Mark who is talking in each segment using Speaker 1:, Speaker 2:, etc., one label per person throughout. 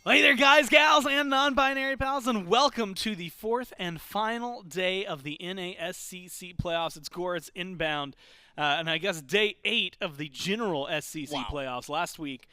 Speaker 1: Hey there, guys, gals, and non-binary pals, and welcome to the fourth and final day of the NASCC playoffs. It's Gore's inbound, and I guess day 8 of the general SCC playoffs. Last week,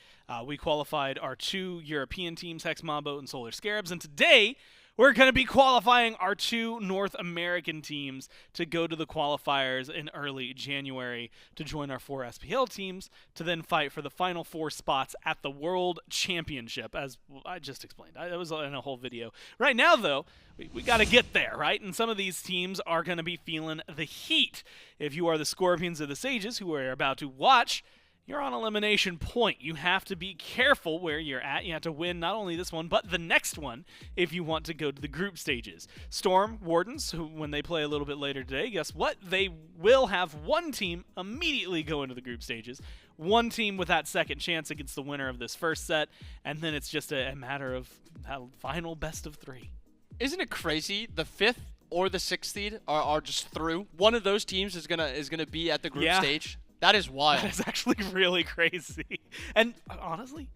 Speaker 1: we qualified our 2 European teams, Hex Mambo and Solar Scarabs, and today we're going to be qualifying our 2 North American teams to go to the qualifiers in early January to join our 4 SPL teams to then fight for the final 4 spots at the World Championship, as I just explained. That was in a whole video. Right now, though, we got to get there, right? And some of these teams are going to be feeling the heat. If you are the Scorpions or the Sages, who are about to watch, you're on elimination point. You have to be careful where you're at. You have to win not only this one, but the next one if you want to go to the group stages. Storm Wardens, who when they play a little bit later today, guess what? They will have one team immediately go into the group stages. One team with that second chance against the winner of this first set, and then it's just a matter of that final best of 3.
Speaker 2: Isn't it crazy? The 5th or the 6th seed are just through. One of those teams is gonna be at the group stage. That is wild.
Speaker 1: That is actually really crazy. And honestly,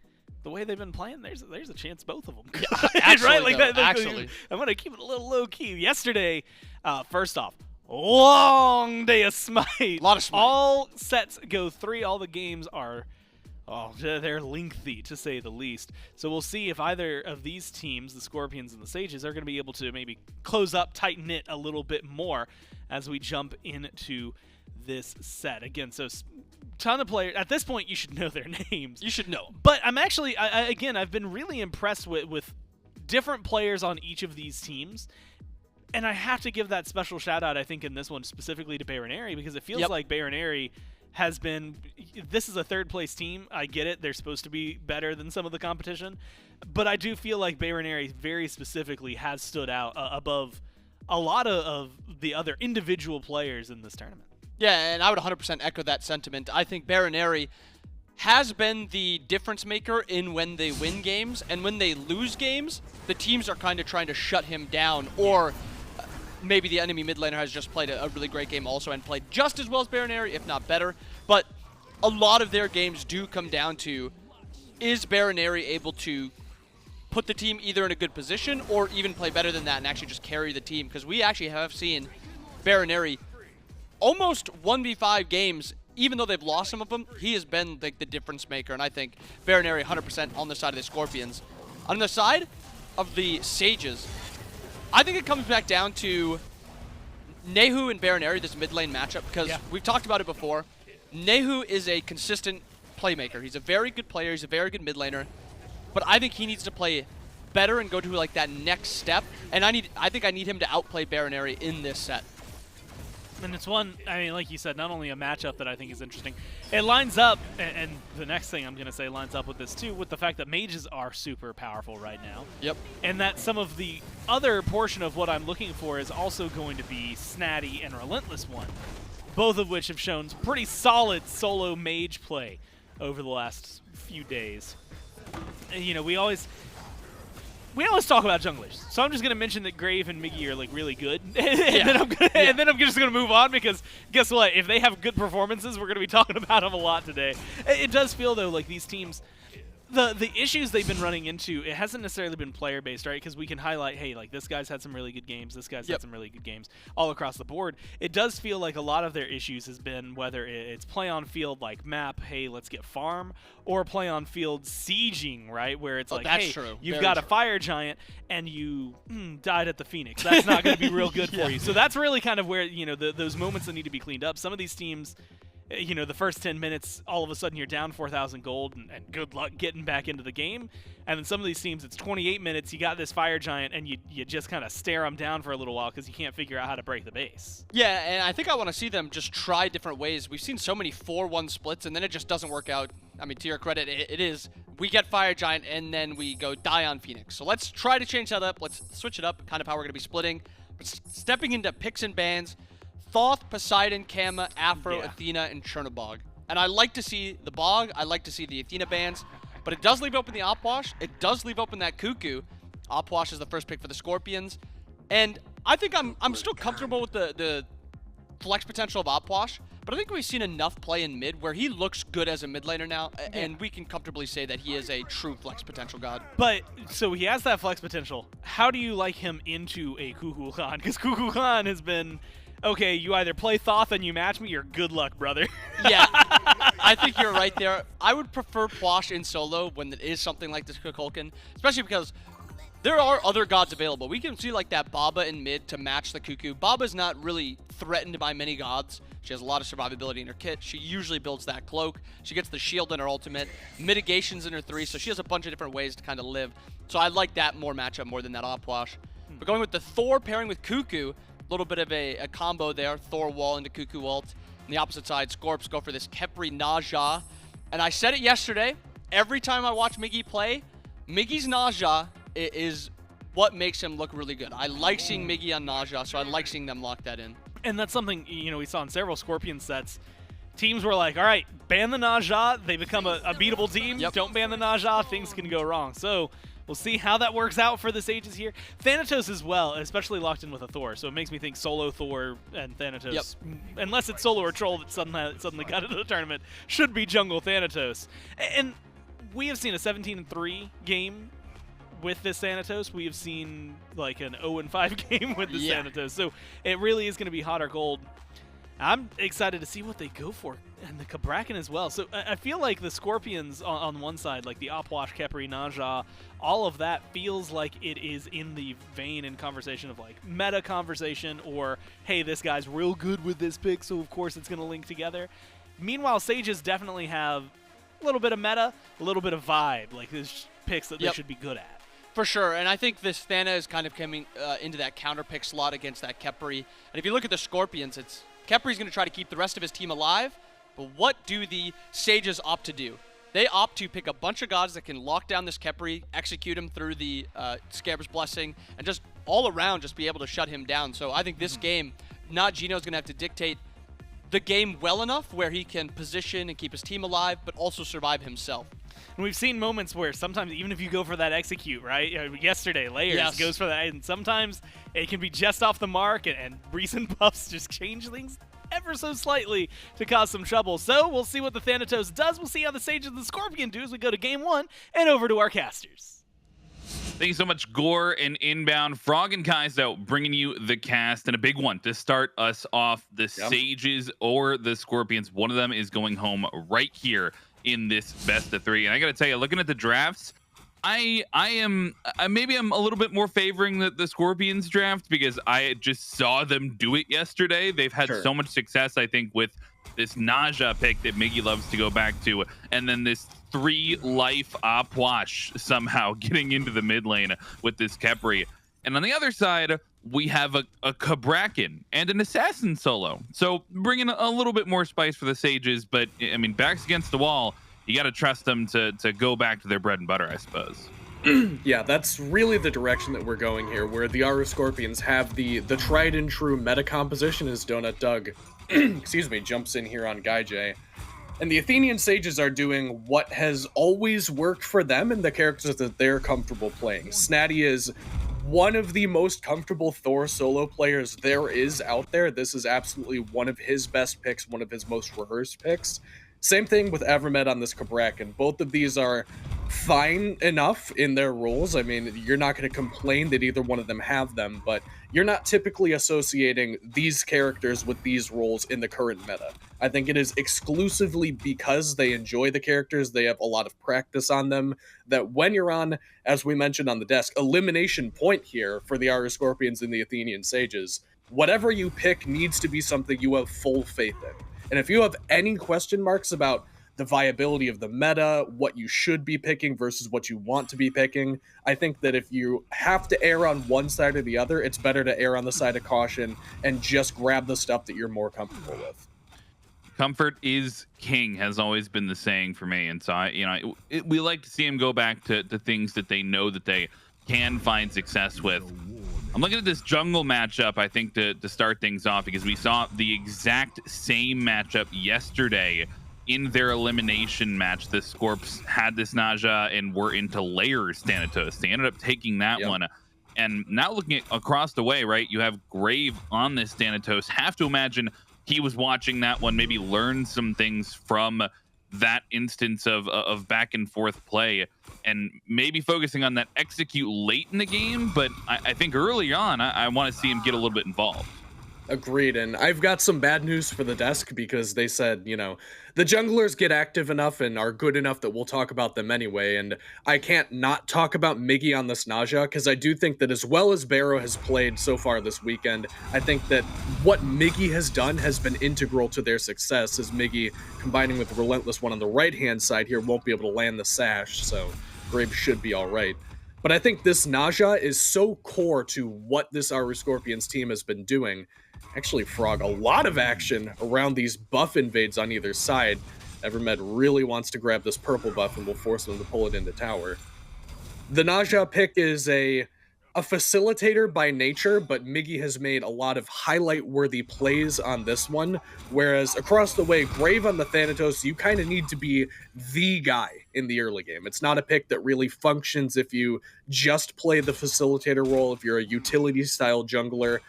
Speaker 1: the way they've been playing, there's a chance both of them could.
Speaker 2: Yeah, actually,
Speaker 1: right? Like that,
Speaker 2: actually.
Speaker 1: I'm going to keep it a little low-key. Yesterday, first off, long day of SMITE.
Speaker 2: A lot of SMITE.
Speaker 1: All sets go 3. All the games are, they're lengthy, to say the least. So we'll see if either of these teams, the Scorpions and the Sages, are going to be able to maybe close up, tighten it a little bit more as we jump into this set. Again, so ton of players. At this point, you should know their names.
Speaker 2: You should know.
Speaker 1: But I'm actually, again, I've been really impressed with different players on each of these teams. And I have to give that special shout out, I think, in this one specifically to Bayroneri, because it feels like Bayroneri has been, this is a 3rd place team. I get it. They're supposed to be better than some of the competition. But I do feel like Bayroneri very specifically has stood out above a lot of the other individual players in this tournament.
Speaker 2: Yeah, and I would 100% echo that sentiment. I think Bayroneri has been the difference maker in when they win games, and when they lose games, the teams are kind of trying to shut him down, or maybe the enemy mid laner has just played a really great game also and played just as well as Bayroneri, if not better. But a lot of their games do come down to, is Bayroneri able to put the team either in a good position or even play better than that and actually just carry the team? Because we actually have seen Bayroneri almost 1v5 games, even though they've lost some of them, he has been the difference maker, and I think Bayroneri 100% on the side of the Scorpions. On the side of the Sages, I think it comes back down to Nayhoo and Bayroneri, this mid lane matchup, because we've talked about it before. Nayhoo is a consistent playmaker. He's a very good player, he's a very good mid laner, but I think he needs to play better and go to like that next step, and I think I need him to outplay Bayroneri in this set.
Speaker 1: And it's one, I mean, like you said, not only a matchup that I think is interesting, it lines up, and the next thing I'm going to say lines up with this too, with the fact that mages are super powerful right now.
Speaker 2: Yep.
Speaker 1: And that some of the other portion of what I'm looking for is also going to be Snaddy and RelentlessOne, both of which have shown pretty solid solo mage play over the last few days. And, you know, we always talk about junglers, so I'm just gonna mention that Grave and Migiiiii are like really good, and then I'm just gonna move on, because guess what? If they have good performances, we're gonna be talking about them a lot today. It does feel though like these teams, the issues they've been running into, it hasn't necessarily been player based, right? Because we can highlight, hey, like this guy's had some really good games, this guy's had some really good games all across the board. It does feel like a lot of their issues has been whether it's play on field like map, hey, let's get farm, or play on field sieging, right? Where it's like, hey, you've got a fire giant and you died at the Phoenix. That's not going to be real good for you. So that's really kind of where, you know, those moments that need to be cleaned up. Some of these teams, you know, the first 10 minutes, all of a sudden you're down 4,000 gold, and good luck getting back into the game. And then some of these teams, it's 28 minutes, you got this fire giant, and you just kind of stare them down for a little while because you can't figure out how to break the base.
Speaker 2: Yeah, and I think I want to see them just try different ways. We've seen so many 4-1 splits, and then it just doesn't work out. I mean, to your credit, it is. We get fire giant, and then we go die on Phoenix. So let's try to change that up. Let's switch it up, kind of how we're going to be splitting. But stepping into picks and bans, Thoth, Poseidon, Kama, Afro, Athena, and Chernobog. And I like to see the Bog, I like to see the Athena bans, but it does leave open the Opwash, it does leave open that Cuckoo. Opwash is the first pick for the Scorpions, and I think I'm still comfortable with the flex potential of Opwash, but I think we've seen enough play in mid where he looks good as a mid laner now, and we can comfortably say that he is a true flex potential god.
Speaker 1: But, so he has that flex potential. How do you like him into a Kukulkan? Because Kukulkan has been, okay, you either play Thoth and you match me, or good luck, brother.
Speaker 2: Yeah, I think you're right there. I would prefer Puch in solo when it is something like this Kukulkan, especially because there are other gods available. We can see like that Baba in mid to match the Cuckoo. Baba's not really threatened by many gods. She has a lot of survivability in her kit. She usually builds that cloak. She gets the shield in her ultimate, mitigations in her 3, so she has a bunch of different ways to kind of live. So I like that matchup more than that Puch. But going with the Thor pairing with Cuckoo, a little bit of a combo there. Thor wall into Cuckoo ult. On the opposite side, Scorps go for this Khepri Nayhoo. And I said it yesterday, every time I watch Migiiiiii play, Migiiiii's Nayhoo is what makes him look really good. I like seeing Migiiiiii on Nayhoo, so I like seeing them lock that in.
Speaker 1: And that's something, you know, we saw in several Scorpion sets. Teams were like, all right, ban the Nayhoo. They become a beatable team.
Speaker 2: Yep.
Speaker 1: Don't ban the Nayhoo. Things can go wrong. So we'll see how that works out for the Sages here. Thanatos as well, especially locked in with a Thor. So it makes me think solo Thor and Thanatos, unless it's solo or troll that suddenly got into the tournament, should be jungle Thanatos. And we have seen a 17-3 game with this Thanatos. We have seen like an 0-5 game with this Thanatos. So it really is going to be hot or cold. I'm excited to see what they go for, and the Cabrakan as well. So I feel like the Scorpions on one side, like the Puch, Khepri, Nayhoo, all of that feels like it is in the vein and conversation of like meta conversation, or hey, this guy's real good with this pick, so of course it's going to link together. Meanwhile, Sages definitely have a little bit of meta, a little bit of vibe, like there's picks that they should be good at.
Speaker 2: For sure, and I think this Thana is kind of coming into that counter pick slot against that Khepri. And if you look at the Scorpions, it's Khepri's going to try to keep the rest of his team alive, but what do the Sages opt to do? They opt to pick a bunch of gods that can lock down this Khepri, execute him through the Scabr's Blessing, and just all around just be able to shut him down. So I think this game, NotGeno is going to have to dictate the game well enough where he can position and keep his team alive, but also survive himself.
Speaker 1: And we've seen moments where sometimes, even if you go for that execute, right? Yesterday, Layers goes for that, and sometimes it can be just off the mark, and recent buffs just change things ever so slightly to cause some trouble. So we'll see what the Thanatos does. We'll see how the Sages and the Scorpion do as we go to game 1 and over to our casters.
Speaker 3: Thank you so much, Gore and Inbound. Frog and Kaizo bringing you the cast, and a big one to start us off. The Sages or the Scorpions. One of them is going home right here in this best of 3. And I got to tell you, looking at the drafts, maybe I'm a little bit more favoring the Scorpions draft because I just saw them do it yesterday. They've had so much success, I think, with this Nayhoo pick that Migiiiiii loves to go back to, and then this 3-life Puch somehow getting into the mid lane with this Khepri. And on the other side, we have a Cabrakan and an assassin solo. So bringing a little bit more spice for the Sages, but I mean, backs against the wall, you got to trust them to go back to their bread and butter, I suppose.
Speaker 4: Yeah, that's really the direction that we're going here, where the Aaru Scorpions have the tried and true meta composition as DonutDoug, excuse me, jumps in here on GuyJ. And the Athenian Sages are doing what has always worked for them and the characters that they're comfortable playing. Snaddy is one of the most comfortable Thor solo players there is out there. This is absolutely one of his best picks, one of his most rehearsed picks. Same thing with Evermed on this Cabrakan. Both of these are fine enough in their roles. I mean, you're not going to complain that either one of them have them, but you're not typically associating these characters with these roles in the current meta. I think it is exclusively because they enjoy the characters, they have a lot of practice on them, that when you're on, as we mentioned on the desk, elimination point here for the Aaru Scorpions and the Athenian Sages, whatever you pick needs to be something you have full faith in. And if you have any question marks about the viability of the meta, what you should be picking versus what you want to be picking, I think that if you have to err on one side or the other, it's better to err on the side of caution and just grab the stuff that you're more comfortable with.
Speaker 3: Comfort is king has always been the saying for me, and so we like to see him go back to things that they know that they can find success with. I'm looking at this jungle matchup, I think, to start things off, because we saw the exact same matchup yesterday in their elimination match. The Scorps had this Nayhoo and were into Layers Thanatos. They ended up taking that one. And now looking at across the way, right, you have Grave on this Thanatos. Have to imagine he was watching that one, maybe learned some things from that instance of back and forth play, and maybe focusing on that execute late in the game. But I think early on, I want to see him get a little bit involved.
Speaker 4: Agreed, and I've got some bad news for the desk because they said, you know, the junglers get active enough and are good enough that we'll talk about them anyway, and I can't not talk about Migiiiiii on this Nayhoo, because I do think that as well as Bayro has played so far this weekend, I think that what Migiiiiii has done has been integral to their success, as Migiiiiii, combining with RelentlessOne on the right-hand side here, won't be able to land the sash, so Graves should be alright. But I think this Nayhoo is so core to what this Aaru Scorpions team has been doing. Actually, Frog, a lot of action around these buff invades on either side. Evermed really wants to grab this purple buff and will force them to pull it into tower. The Nayhoo pick is a facilitator by nature, but Migiiiiii has made a lot of highlight-worthy plays on this one, whereas across the way, Grave on the Thanatos, you kind of need to be the guy in the early game. It's not a pick that really functions if you just play the facilitator role. If you're a utility-style jungler,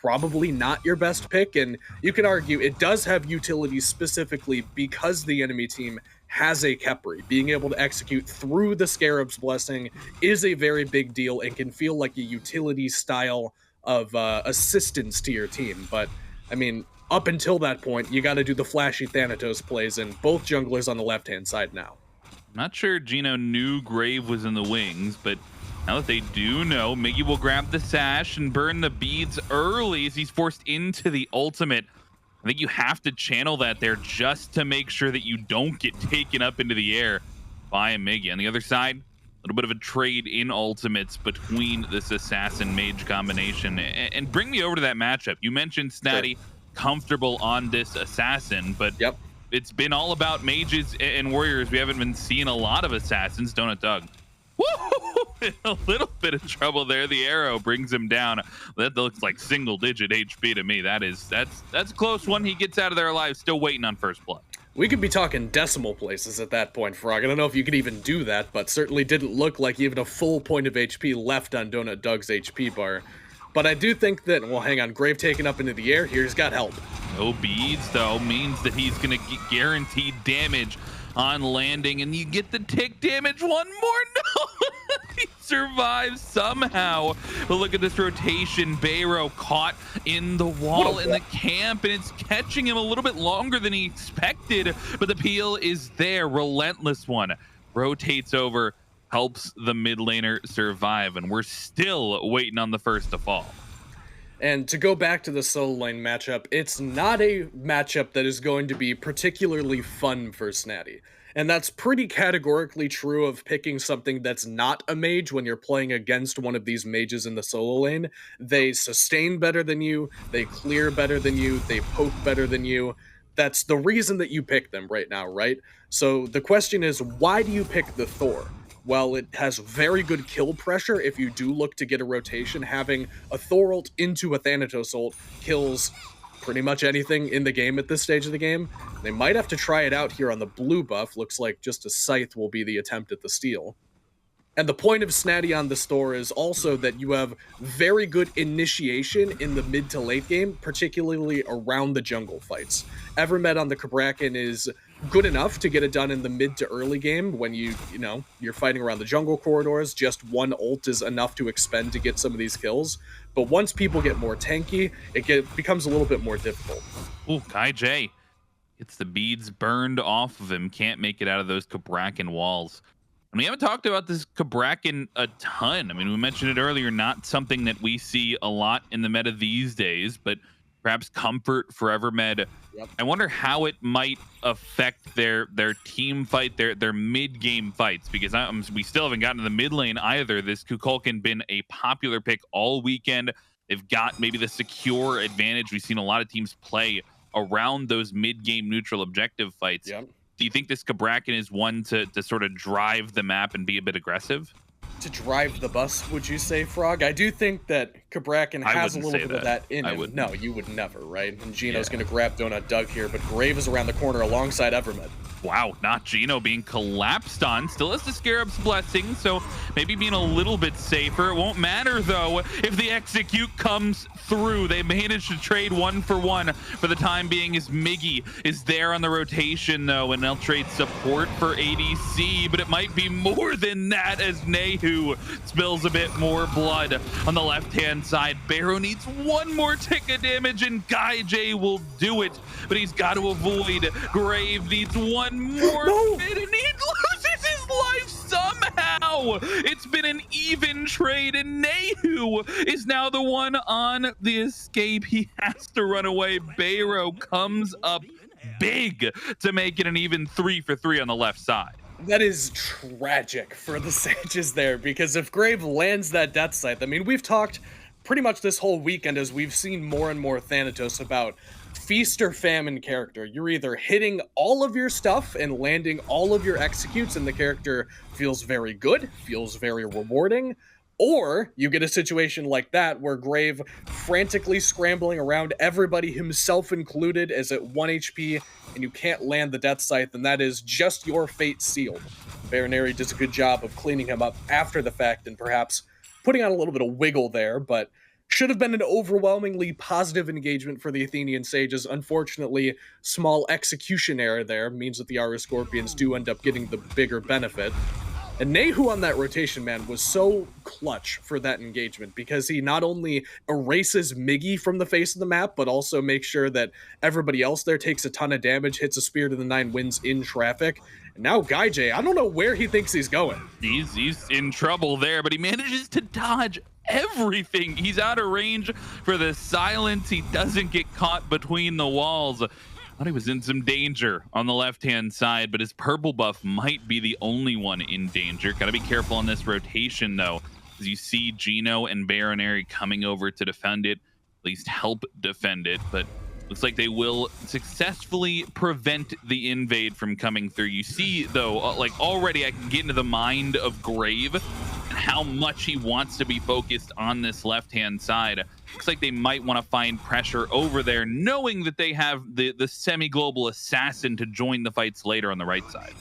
Speaker 4: probably not your best pick, and you can argue it does have utility specifically because the enemy team has a Khepri. Being able to execute through the Scarab's Blessing is a very big deal and can feel like a utility style of assistance to your team. But, I mean, up until that point, you got to do the flashy Thanatos plays, and both junglers on the left-hand side now.
Speaker 3: Not sure Geno knew Grave was in the wings, but now that they do know, Migiiiiii will grab the sash and burn the beads early as he's forced into the ultimate. I think you have to channel that there just to make sure that you don't get taken up into the air by a Migiiiiii. On the other side, a little bit of a trade in ultimates between this assassin mage combination. And bring me over to that matchup. You mentioned Snaddy,
Speaker 4: Sure.
Speaker 3: comfortable on this assassin, but
Speaker 4: Yep.
Speaker 3: it's been all about mages and warriors. We haven't been seeing a lot of assassins. DonutDoug. Woo! A little bit of trouble there. The arrow brings him down. That looks like single-digit HP to me. That's a close one. He gets out of there alive, still waiting on first blood.
Speaker 4: We could be talking decimal places at that point, Frog. I don't know if you could even do that, but certainly didn't look like even a full point of HP left on DonutDoug's HP bar. But I do think that, well, hang on, Grave taken up into the air here. He's got help.
Speaker 3: No beads, though, means that he's going to get guaranteed damage on landing, and you get the tick damage. One more. No! He survives somehow. But look at this rotation. Bayro caught in the wall in the camp, and it's catching him a little bit longer than he expected, but the peel is there. RelentlessOne rotates over, helps the mid laner survive, and we're still waiting on the first to fall.
Speaker 4: And to go back to the solo lane matchup, it's not a matchup that is going to be particularly fun for Snaddy. And that's pretty categorically true of picking something that's not a mage when you're playing against one of these mages in the solo lane. They sustain better than you, they clear better than you, they poke better than you. That's the reason that you pick them right now, right? So the question is, why do you pick the Thor? Well, it has very good kill pressure if you do look to get a rotation. Having a Thor ult into a Thanatos ult kills pretty much anything in the game at this stage of the game. They might have to try it out here on the blue buff. Looks like just a Scythe will be the attempt at the steal. And the point of Snaddy on the Thor is also that you have very good initiation in the mid to late game, particularly around the jungle fights. Evermed on the Cabrakan is good enough to get it done in the mid to early game when you're fighting around the jungle corridors. Just one ult is enough to expend to get some of these kills. But once people get more tanky, it becomes a little bit more difficult.
Speaker 3: Ooh, GuyJ gets the beads burned off of him. Can't make it out of those Cabrakan walls. And we haven't talked about this Cabrakan a ton. I mean, we mentioned it earlier, not something that we see a lot in the meta these days, but perhaps comfort for Evermed. Yep. I wonder how it might affect their team fight, their mid-game fights, because we still haven't gotten to the mid lane either. This Kukulkan been a popular pick all weekend. They've got maybe the secure advantage. We've seen a lot of teams play around those mid-game neutral objective fights. Yep. Do you think this Cabrakan is one to sort of drive the map and be a bit aggressive?
Speaker 4: To drive the bus, would you say, Frog? I do think that Cabrakan has a little bit of that in him. No, you would never, right? And Geno's going to grab DonutDoug here, but Grave is around the corner alongside Evermed.
Speaker 3: Wow, NotGeno being collapsed on. Still has the Scarab's Blessing, so maybe being a little bit safer. It won't matter, though, if the execute comes through. They managed to trade 1-for-1 for the time being, as Migiiiiii is there on the rotation, though, and they'll trade support for ADC, but it might be more than that as Nayhoo spills a bit more blood on the left-hand side. Bayro needs one more tick of damage, and GuyJ will do it, but he's got to avoid. Grave needs one more bit, and he loses his life somehow. It's been an even trade, and Nayhoo is now the one on the escape. He has to run away. Bayro comes up big to make it an even 3-for-3 on the left side.
Speaker 4: That is tragic for the Sages there, because if Grave lands that death scythe, I mean, we've talked pretty much this whole weekend as we've seen more and more Thanatos about feast or famine character. You're either hitting all of your stuff and landing all of your executes and the character feels very good, feels very rewarding, or you get a situation like that where Grave frantically scrambling around, everybody himself included is at 1 HP and you can't land the death scythe, and that is just your fate sealed. Bayroneri does a good job of cleaning him up after the fact and perhaps putting on a little bit of wiggle there, but should have been an overwhelmingly positive engagement for the Athenian Sages. Unfortunately, small execution error there means that the Aaru Scorpions do end up getting the bigger benefit. And Nayhoo on that rotation, man, was so clutch for that engagement because he not only erases Migiiiiii from the face of the map, but also makes sure that everybody else there takes a ton of damage, hits a Spear to the 9, wins in traffic. And now GuyJ, I don't know where he thinks he's going.
Speaker 3: He's in trouble there, but he manages to dodge everything. He's out of range for the silence. He doesn't get caught between the walls. Thought he was in some danger on the left-hand side, but his purple buff might be the only one in danger. Got to be careful on this rotation, though, as you see Geno and Bayroneri coming over to defend it, at least help defend it, but looks like they will successfully prevent the invade from coming through. You see, though, like already I can get into the mind of Grave and how much he wants to be focused on this left-hand side. Looks like they might want to find pressure over there, knowing that they have the semi-global assassin to join the fights later on the right side.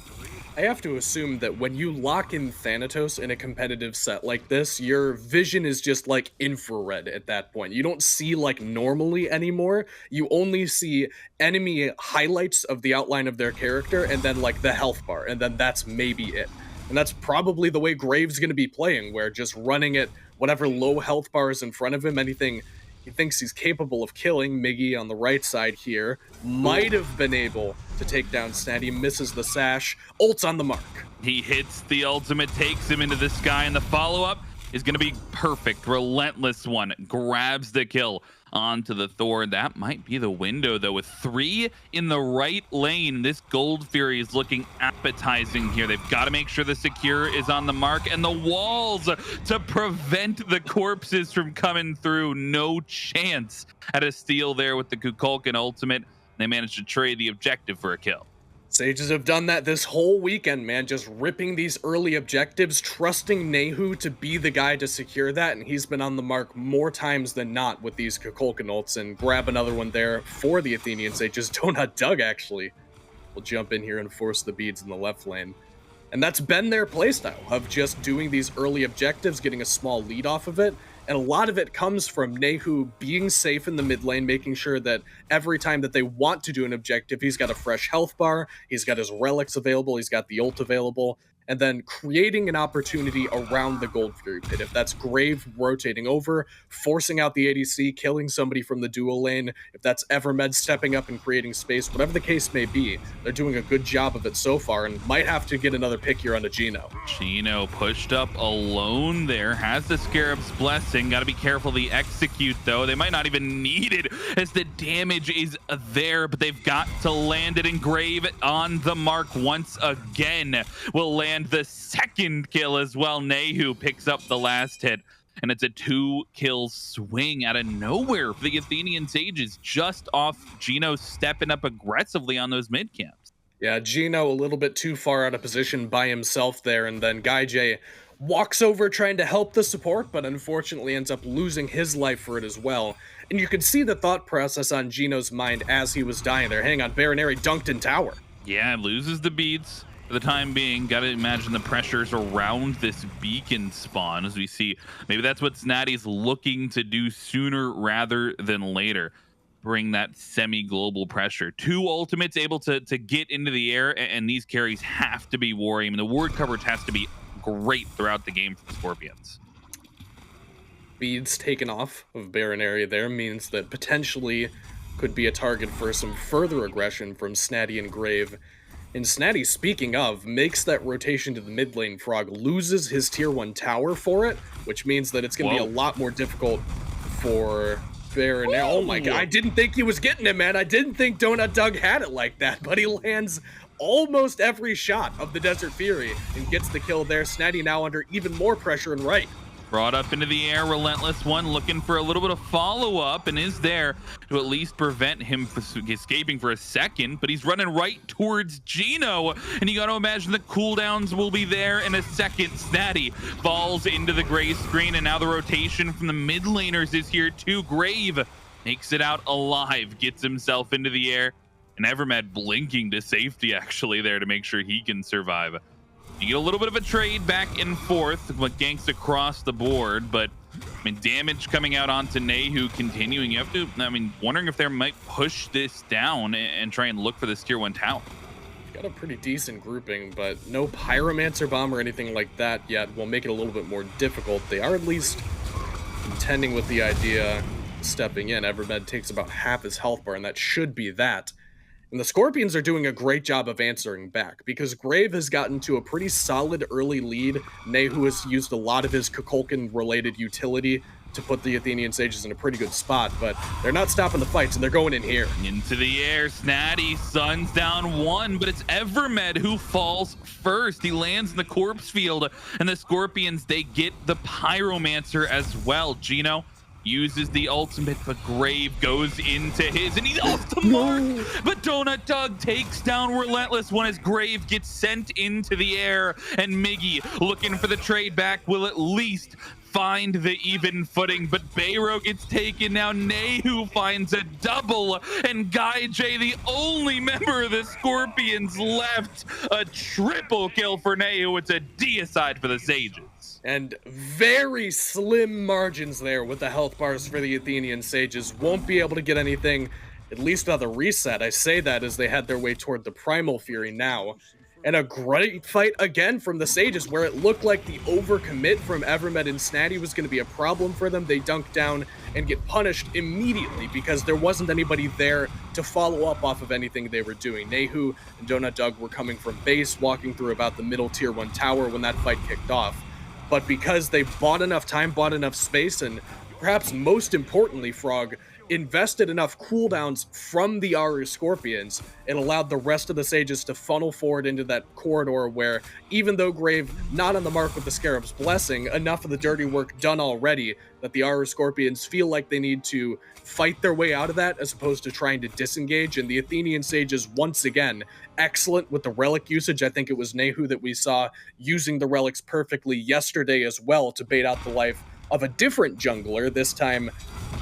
Speaker 4: I have to assume that when you lock in Thanatos in a competitive set like this, your vision is just like infrared at that point. You don't see like normally anymore. You only see enemy highlights of the outline of their character and then like the health bar, and then that's maybe it. And that's probably the way Grave's going to be playing, where just running at whatever low health bar is in front of him, anything he thinks he's capable of killing. Migiiiiii on the right side here might have been able to take down Snaddy, misses the sash, ults on the mark.
Speaker 3: He hits the ultimate, takes him into the sky, and the follow-up is going to be perfect. RelentlessOne grabs the kill onto the Thor. That might be the window, though. With 3 in the right lane, this Gold Fury is looking appetizing here. They've got to make sure the secure is on the mark and the walls to prevent the corpses from coming through. No chance at a steal there with the Kukulkan ultimate. They managed to trade the objective for a kill.
Speaker 4: Sages have done that this whole weekend, man, just ripping these early objectives, trusting Nayhoo to be the guy to secure that, and he's been on the mark more times than not with these Kukulkan ults, and grab another one there for the Athenian Sages. DonutDoug actually will jump in here and force the beads in the left lane. And that's been their playstyle, of just doing these early objectives, getting a small lead off of it. And a lot of it comes from Nayhoo being safe in the mid lane, making sure that every time that they want to do an objective, he's got a fresh health bar, he's got his relics available, he's got the ult available, and then creating an opportunity around the Gold Fury pit. If that's Grave rotating over, forcing out the ADC, killing somebody from the dual lane, if that's Evermed stepping up and creating space, whatever the case may be, they're doing a good job of it so far and might have to get another pick here on Geno.
Speaker 3: Geno pushed up alone there, has the Scarab's Blessing. Got to be careful the execute, though. They might not even need it as the damage is there, but they've got to land it, and Grave on the mark once again will land the second kill as well. Nayhoo picks up the last hit, and it's a 2-kill swing out of nowhere for the Athenian Sages, just off Geno stepping up aggressively on those mid camps.
Speaker 4: Yeah, Geno a little bit too far out of position by himself there, and then GuyJ walks over trying to help the support, but unfortunately ends up losing his life for it as well. And you could see the thought process on Geno's mind as he was dying there. Hang on, Bayroneri dunked in tower.
Speaker 3: Yeah, loses the beats for the time being. Got to imagine the pressures around this beacon spawn as we see. Maybe that's what Snaddy's looking to do sooner rather than later. Bring that semi-global pressure. 2 ultimates able to get into the air, and these carries have to be worrying. I mean, the ward coverage has to be great throughout the game for the Scorpions.
Speaker 4: Beads taken off of Bayroneri there means that potentially could be a target for some further aggression from Snaddy and Grave. And Snaddy, speaking of, makes that rotation to the mid lane. Frog loses his tier 1 tower for it, which means that it's going to be a lot more difficult for Bayroneri. Oh my god, I didn't think he was getting it, man. I didn't think DonutDoug had it like that, but he lands almost every shot of the Desert Fury and gets the kill there. Snaddy now under even more pressure and right.
Speaker 3: Brought up into the air, RelentlessOne looking for a little bit of follow-up and is there to at least prevent him from escaping for a second, but he's running right towards Geno, and you got to imagine the cooldowns will be there in a second. Snaddy falls into the gray screen, and now the rotation from the mid laners is here too. Grave makes it out alive, gets himself into the air, and Evermed blinking to safety actually there to make sure he can survive. You get a little bit of a trade back and forth, but ganks across the board, but I mean, damage coming out onto Nayhoo continuing. You have to, I mean, wondering if they might push this down and try and look for this tier 1 tower.
Speaker 4: Got a pretty decent grouping, but no Pyromancer bomb or anything like that yet will make it a little bit more difficult. They are at least contending with the idea stepping in. Evermed takes about half his health bar, and that should be that. And the Scorpions are doing a great job of answering back because Grave has gotten to a pretty solid early lead. Nayhoo has used a lot of his Kukulkan-related utility to put the Athenian Sages in a pretty good spot, but they're not stopping the fights, and they're going in here.
Speaker 3: Into the air, Snaddy, Sun's down 1, but it's Evermed who falls first. He lands in the corpse field, and the Scorpions, they get the Pyromancer as well. Geno uses the ultimate, but Grave goes into his, and he's off the mark. But DonutDoug takes down RelentlessOne as Grave gets sent into the air, and Migiiiiii, looking for the trade back, will at least find the even footing, but Bayro gets taken now. Nayhoo finds a double, and GuyJ, the only member of the Scorpions left, a triple kill for Nayhoo. It's a deicide for the Sages.
Speaker 4: And very slim margins there with the health bars for the Athenian Sages. Won't be able to get anything, at least without the reset. I say that as they head their way toward the Primal Fury now. And a great fight again from the Sages, where it looked like the overcommit from Evermed and Snaddy was going to be a problem for them. They dunk down and get punished immediately because there wasn't anybody there to follow up off of anything they were doing. Nayhoo and DonutDoug were coming from base, walking through about the middle tier 1 tower when that fight kicked off. But because they bought enough time, bought enough space, and perhaps most importantly, Frog, invested enough cooldowns from the Aaru Scorpions, it allowed the rest of the Sages to funnel forward into that corridor where, even though Grave not on the mark with the Scarab's Blessing, enough of the dirty work done already that the Aaru Scorpions feel like they need to fight their way out of that as opposed to trying to disengage. And the Athenian Sages, once again, excellent with the relic usage. I think it was Nayhoo that we saw using the relics perfectly yesterday as well to bait out the life of a different jungler. This time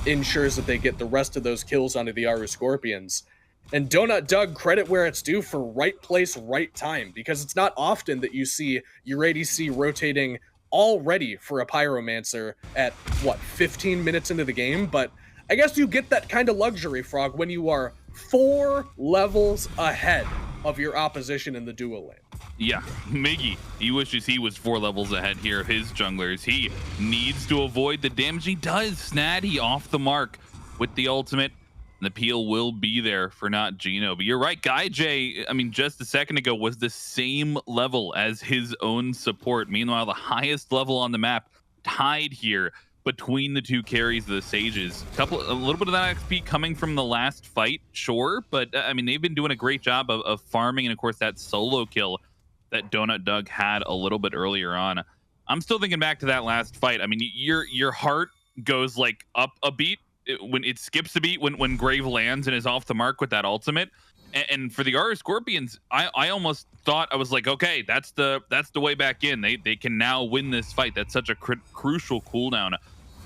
Speaker 4: ensures that they get the rest of those kills onto the Aaru Scorpions. And DonutDoug, credit where it's due for right place, right time, because it's not often that you see your ADC rotating already for a Pyromancer at, 15 minutes into the game? But I guess you get that kind of luxury, Frog, when you are 4 levels ahead of your opposition in the duo lane.
Speaker 3: Yeah, Migiiiiii, he wishes he was 4 levels ahead here of his junglers. He needs to avoid the damage he does. Snaddy off the mark with the ultimate. And the peel will be there for NotGeno. But you're right, GuyJ, I mean, just a second ago was the same level as his own support. Meanwhile, the highest level on the map tied here between the 2 carries of the Sages. A little bit of that XP coming from the last fight, sure, but I mean, they've been doing a great job of farming, and of course that solo kill that DonutDoug had a little bit earlier on. I'm still thinking back to that last fight. I mean, your heart goes like up a beat when it skips a beat when Grave lands and is off the mark with that ultimate. And for the Aaru Scorpions, I almost thought, I was like, okay, that's the way back in. They can now win this fight. That's such a crucial cooldown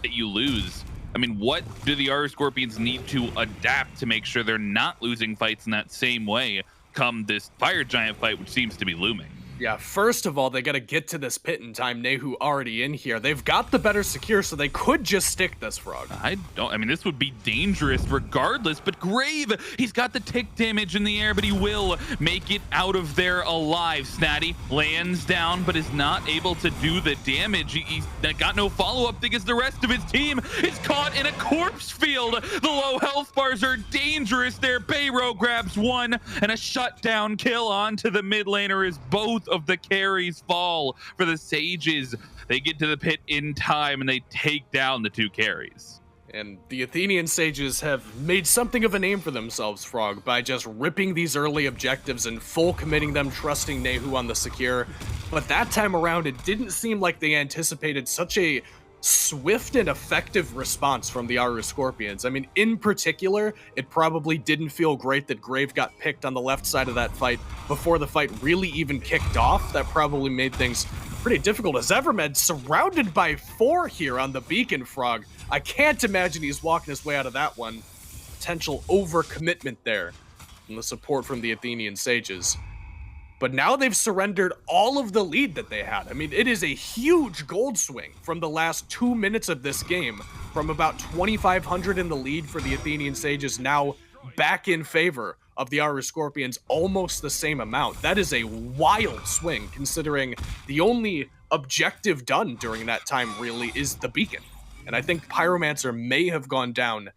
Speaker 3: that you lose. I mean, what do the Aaru Scorpions need to adapt to make sure they're not losing fights in that same way come this Fire Giant fight, which seems to be looming.
Speaker 4: Yeah, first of all, they got to get to this pit in time. Nayhoo already in here. They've got the better secure, so they could just stick this, Frog.
Speaker 3: I mean, this would be dangerous regardless, but Grave, he's got the tick damage in the air, but he will make it out of there alive. Snaddy lands down, but is not able to do the damage. He's got no follow-up because the rest of his team is caught in a corpse field. The low health bars are dangerous there. Bayro grabs one, and a shutdown kill onto the mid laner as both of the carries fall for the Sages. They get to the pit in time and they take down the 2 carries.
Speaker 4: And the Athenian Sages have made something of a name for themselves, Frog, by just ripping these early objectives and full committing them, trusting Nayhoo on the secure. But that time around, it didn't seem like they anticipated such a swift and effective response from the Aaru Scorpions. I mean, in particular, it probably didn't feel great that Grave got picked on the left side of that fight before the fight really even kicked off. That probably made things pretty difficult as Evermed surrounded by 4 here on the beacon, Frog. I can't imagine he's walking his way out of that one. Potential overcommitment there and the support from the Athenian Sages. But now they've surrendered all of the lead that they had. I mean, it is a huge gold swing from the last 2 minutes of this game, from about 2,500 in the lead for the Athenian Sages, now back in favor of the Aaru Scorpions, almost the same amount. That is a wild swing, considering the only objective done during that time really is the beacon. And I think Pyromancer may have gone down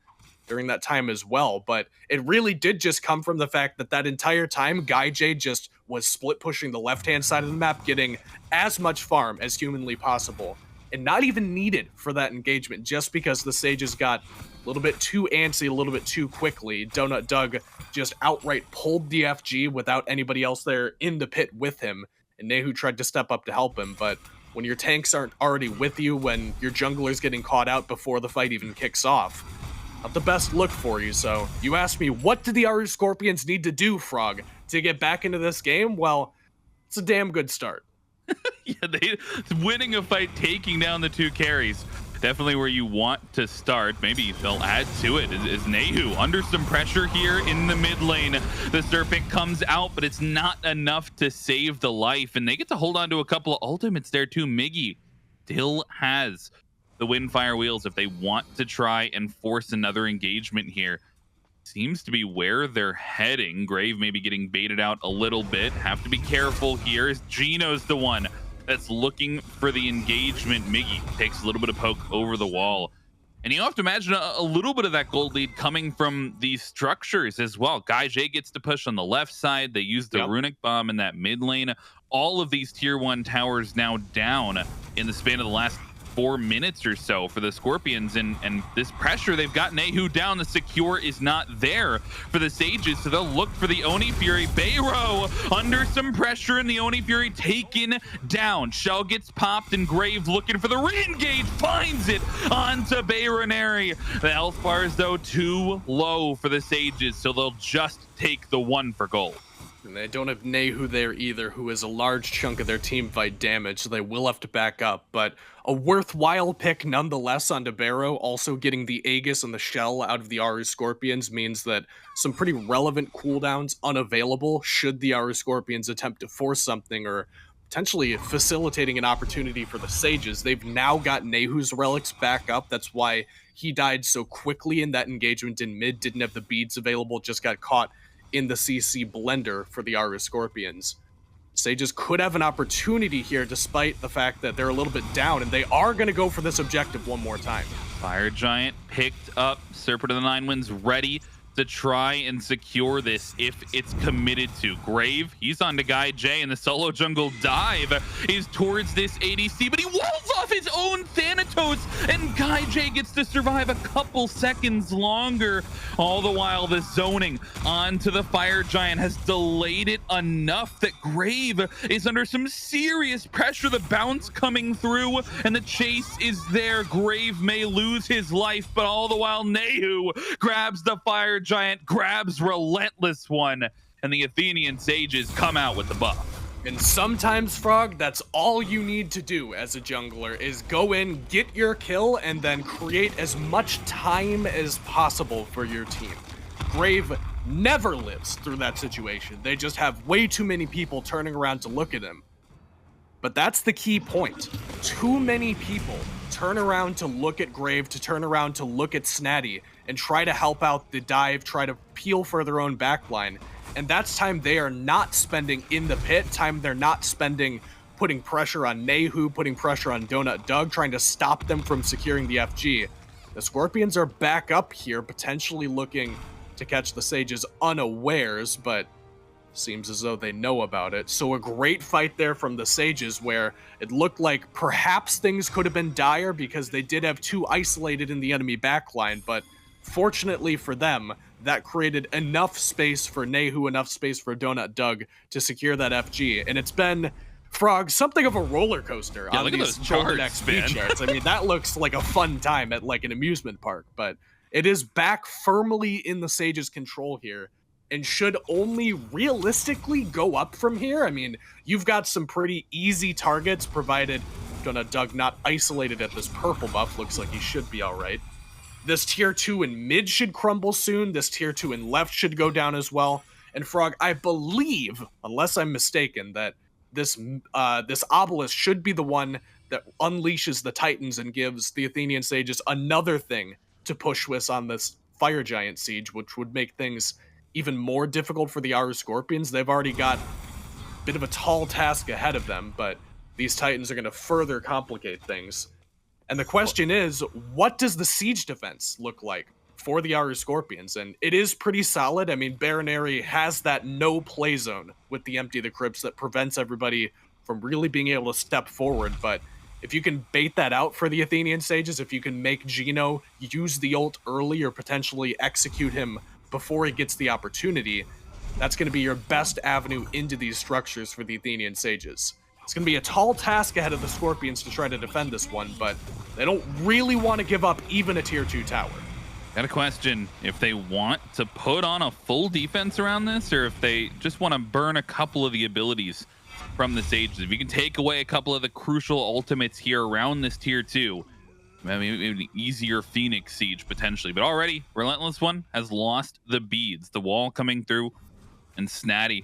Speaker 4: during that time as well, but it really did just come from the fact that that entire time GuyJ just was split pushing the left-hand side of the map, getting as much farm as humanly possible, and not even needed for that engagement, just because the Sages got a little bit too antsy, a little bit too quickly. DonutDoug just outright pulled the FG without anybody else there in the pit with him, and Nayhoo tried to step up to help him, but when your tanks aren't already with you, when your jungler's getting caught out before the fight even kicks off, not the best look for you. So you asked me, what do the Aaru Scorpions need to do, Frog, to get back into this game? Well, it's a damn good start.
Speaker 3: Yeah, winning a fight, taking down the 2 carries, definitely where you want to start. Maybe they'll add to it. Is Nayhoo under some pressure here in the mid lane? The Serpent comes out, but it's not enough to save the life, and they get to hold on to a couple of ultimates there too. Migiiiiii still has the Windfire Wheels if they want to try and force another engagement here. Seems to be where they're heading. Grave maybe getting baited out a little bit. Have to be careful here as Geno's the one that's looking for the engagement. Migiiiiii takes a little bit of poke over the wall. And you have to imagine a little bit of that gold lead coming from these structures as well. GuyJ gets to push on the left side. They use the runic bomb in that mid lane. All of these tier 1 towers now down in the span of the last 4 minutes or so for the Scorpions, and this pressure, they've got Nayhoo down. The secure is not there for the Sages, so they'll look for the Oni Fury. Bayro under some pressure, and the Oni Fury taken down. Shell gets popped, and Grave looking for the re-engage, finds it onto Bayroneri. The health bars, though, too low for the Sages, so they'll just take the 1 for gold.
Speaker 4: And they don't have Nayhoo there either, who is a large chunk of their team fight damage, so they will have to back up. But a worthwhile pick nonetheless onto Bayro. Also getting the Aegis and the Shell out of the Aaru Scorpions means that some pretty relevant cooldowns unavailable should the Aaru Scorpions attempt to force something, or potentially facilitating an opportunity for the Sages. They've now got Nayhoo's relics back up. That's why he died so quickly in that engagement in mid. Didn't have the beads available, just got caught in the CC blender for the Aaru Scorpions. Sages could have an opportunity here despite the fact that they're a little bit down, and they are going to go for this objective one more time.
Speaker 3: Fire Giant picked up. Serpent of the Nine Winds ready to try and secure this if it's committed to. Grave, he's on to GuyJ, and the solo jungle dive is towards this ADC, but he walls off his own Thanatos, and GuyJ gets to survive a couple seconds longer. All the while, the zoning onto the Fire Giant has delayed it enough that Grave is under some serious pressure. The bounce coming through, and the chase is there. Grave may lose his life, but all the while, Nayhoo grabs the Fire Giant, grabs RelentlessOne, and the Athenian Sages come out with the buff.
Speaker 4: And sometimes, Frog, that's all you need to do as a jungler, is go in, get your kill, and then create as much time as possible for your team. Grave never lives through that situation. They just have way too many people turning around to look at him. But that's the key point. Too many people turn around to look at Grave, to turn around to look at Snaddy, and try to help out the dive, try to peel for their own backline. And that's time they are not spending in the pit, time they're not spending putting pressure on Nayhoo, putting pressure on DonutDoug, trying to stop them from securing the FG. The Scorpions are back up here, potentially looking to catch the Sages unawares, but seems as though they know about it. So a great fight there from the Sages, where it looked like perhaps things could have been dire because they did have two isolated in the enemy backline, but fortunately for them, that created enough space for Nayhoo, enough space for DonutDoug to secure that FG. And it's been, Frog, something of a roller coaster on these Golden speed charts. I mean, that looks like a fun time at like an amusement park, but it is back firmly in the Sages' control here, and should only realistically go up from here. I mean, you've got some pretty easy targets, provided DonutDoug not isolated at this purple buff. Looks like he should be all right. This tier 2 in mid should crumble soon. This tier 2 in left should go down as well. And Frog, I believe, unless I'm mistaken, that this obelisk should be the one that unleashes the Titans and gives the Athenian Sages another thing to push with on this Fire Giant siege, which would make things even more difficult for the Aaru Scorpions. They've already got a bit of a tall task ahead of them, but these Titans are going to further complicate things. And the question is, what does the siege defense look like for the Aaru Scorpions? And it is pretty solid. I mean, Bayroneri has that no play zone with the Empty the Crypts that prevents everybody from really being able to step forward. But if you can bait that out for the Athenian Sages, if you can make Geno use the ult early or potentially execute him before he gets the opportunity, that's going to be your best avenue into these structures for the Athenian Sages. It's going to be a tall task ahead of the Scorpions to try to defend this one, but they don't really want to give up even a tier 2 tower.
Speaker 3: Got a question, if they want to put on a full defense around this, or if they just want to burn a couple of the abilities from the Sages. If you can take away a couple of the crucial ultimates here around this tier 2, maybe an easier Phoenix siege potentially. But already, RelentlessOne has lost the beads. The wall coming through, and Snaddy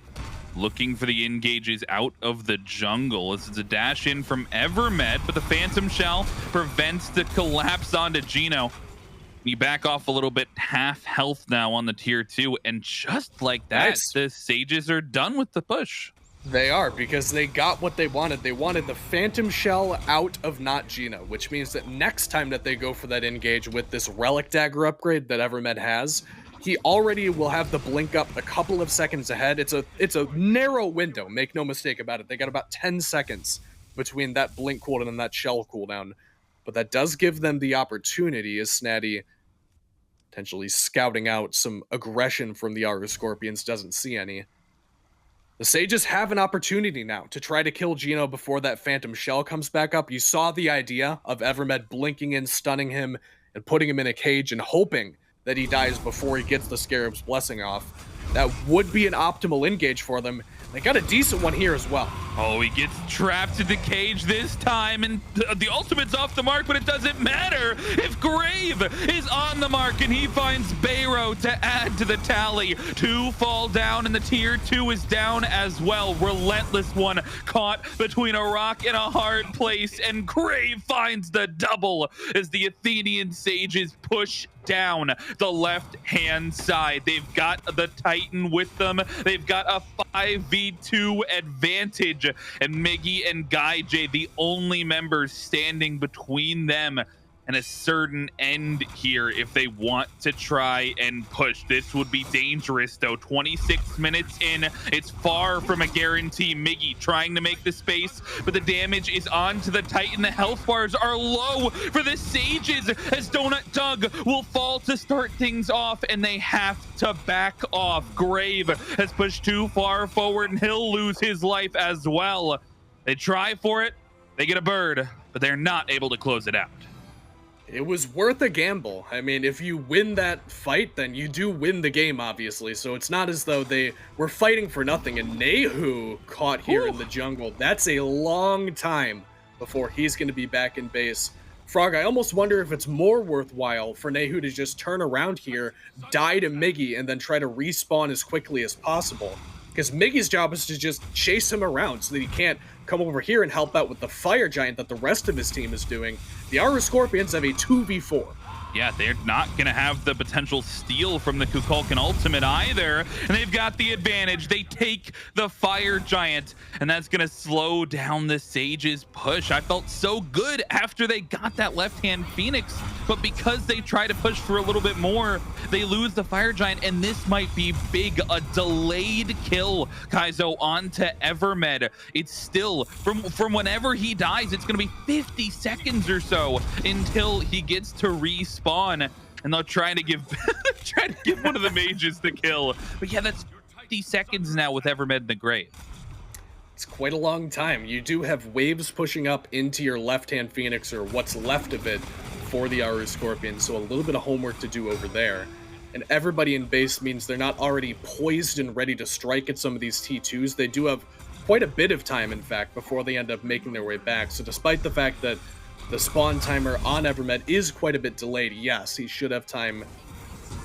Speaker 3: looking for the engages out of the jungle. This is a dash in from Evermed, but the Phantom Shell prevents the collapse onto Geno. You back off a little bit, half health now on the tier 2, and just like that, nice. The Sages are done with the push.
Speaker 4: They are, because they got what they wanted. They wanted the Phantom Shell out of NotGeno, which means that next time that they go for that engage with this Relic Dagger upgrade that Evermed has, he already will have the blink up a couple of seconds ahead. It's a narrow window, make no mistake about it. They got about 10 seconds between that blink cooldown and that shell cooldown. But that does give them the opportunity, as Snaddy potentially scouting out some aggression from the Aaru Scorpions, doesn't see any. The Sages have an opportunity now to try to kill Geno before that Phantom Shell comes back up. You saw the idea of Evermed blinking in, stunning him, and putting him in a cage and hoping that he dies before he gets the Scarab's Blessing off. That would be an optimal engage for them. They got a decent one here as well.
Speaker 3: Oh, he gets trapped in the cage this time, and the ultimate's off the mark, but it doesn't matter if Grave is on the mark, and he finds Bayro to add to the tally. 2 fall down, and the tier 2 is down as well. RelentlessOne caught between a rock and a hard place, and Grave finds the double as the Athenian Sages push down the left-hand side. They've got the Titan with them. They've got a 5v2 advantage, and Migiiiiii and GuyJ, the only members standing between them and a certain end here if they want to try and push. This would be dangerous though. 26 minutes in, it's far from a guarantee. Migiiiiii trying to make the space, but the damage is on to the Titan. The health bars are low for the Sages as DonutDoug will fall to start things off, and they have to back off. Grave has pushed too far forward, and he'll lose his life as well. They try for it, they get a bird, but they're not able to close it out.
Speaker 4: It was worth a gamble. I mean, if you win that fight, then you do win the game, obviously. So it's not as though they were fighting for nothing. And Nayhoo caught here in the jungle. That's a long time before he's going to be back in base. Frog, I almost wonder if it's more worthwhile for Nayhoo to just turn around here, die to Migiiiiii, and then try to respawn as quickly as possible. Because Migiiiii's job is to just chase him around so that he can't come over here and help out with the Fire Giant that the rest of his team is doing. The Aaru Scorpions have a 2v4.
Speaker 3: Yeah, they're not going to have the potential steal from the Kukulkan ultimate either. And they've got the advantage. They take the Fire Giant, and that's going to slow down the Sages' push. I felt so good after they got that left-hand Phoenix, but because they try to push for a little bit more, they lose the Fire Giant, and this might be big. A delayed kill, Kaizo, onto Evermed. It's still, from whenever he dies, it's going to be 50 seconds or so until he gets to respawn. And they'll try to give one of the mages the kill. But yeah, that's 50 seconds now with Evermed in the grave.
Speaker 4: It's quite a long time. You do have waves pushing up into your left-hand Phoenix, or what's left of it, for the Aaru Scorpions, so a little bit of homework to do over there. And everybody in base means they're not already poised and ready to strike at some of these T2s. They do have quite a bit of time, in fact, before they end up making their way back. So despite the fact that the spawn timer on Evermed is quite a bit delayed, yes, he should have time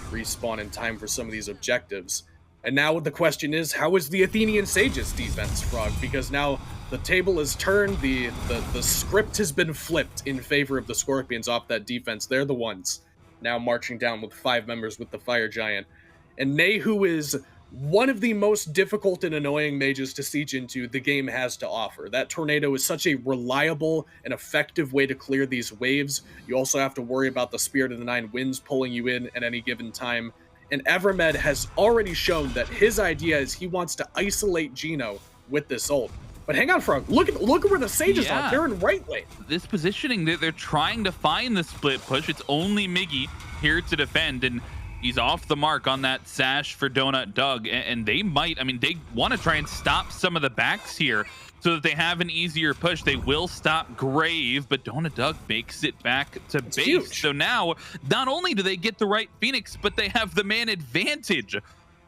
Speaker 4: respawn in time for some of these objectives. And now the question is, how is the Athenian Sages defense, Frog? Because now the table is turned, the script has been flipped in favor of the Scorpions off that defense. They're the ones now marching down with 5 members with the Fire Giant. And Nayhoo is one of the most difficult and annoying mages to siege into the game has to offer. That tornado is such a reliable and effective way to clear these waves. You also have to worry about the Spirit of the Nine Winds pulling you in at any given time. And Evermed has already shown that his idea is he wants to isolate Geno with this ult. But hang on, Frog. Look at where the Sages are. They're in right lane.
Speaker 3: This positioning, they're trying to find the split push. It's only Migiiiiii here to defend, and he's off the mark on that sash for DonutDoug, and they might, I mean, they want to try and stop some of the backs here so that they have an easier push. They will stop Grave, but DonutDoug makes it back to base.
Speaker 4: Huge.
Speaker 3: So now, not only do they get the right Phoenix, but they have the man advantage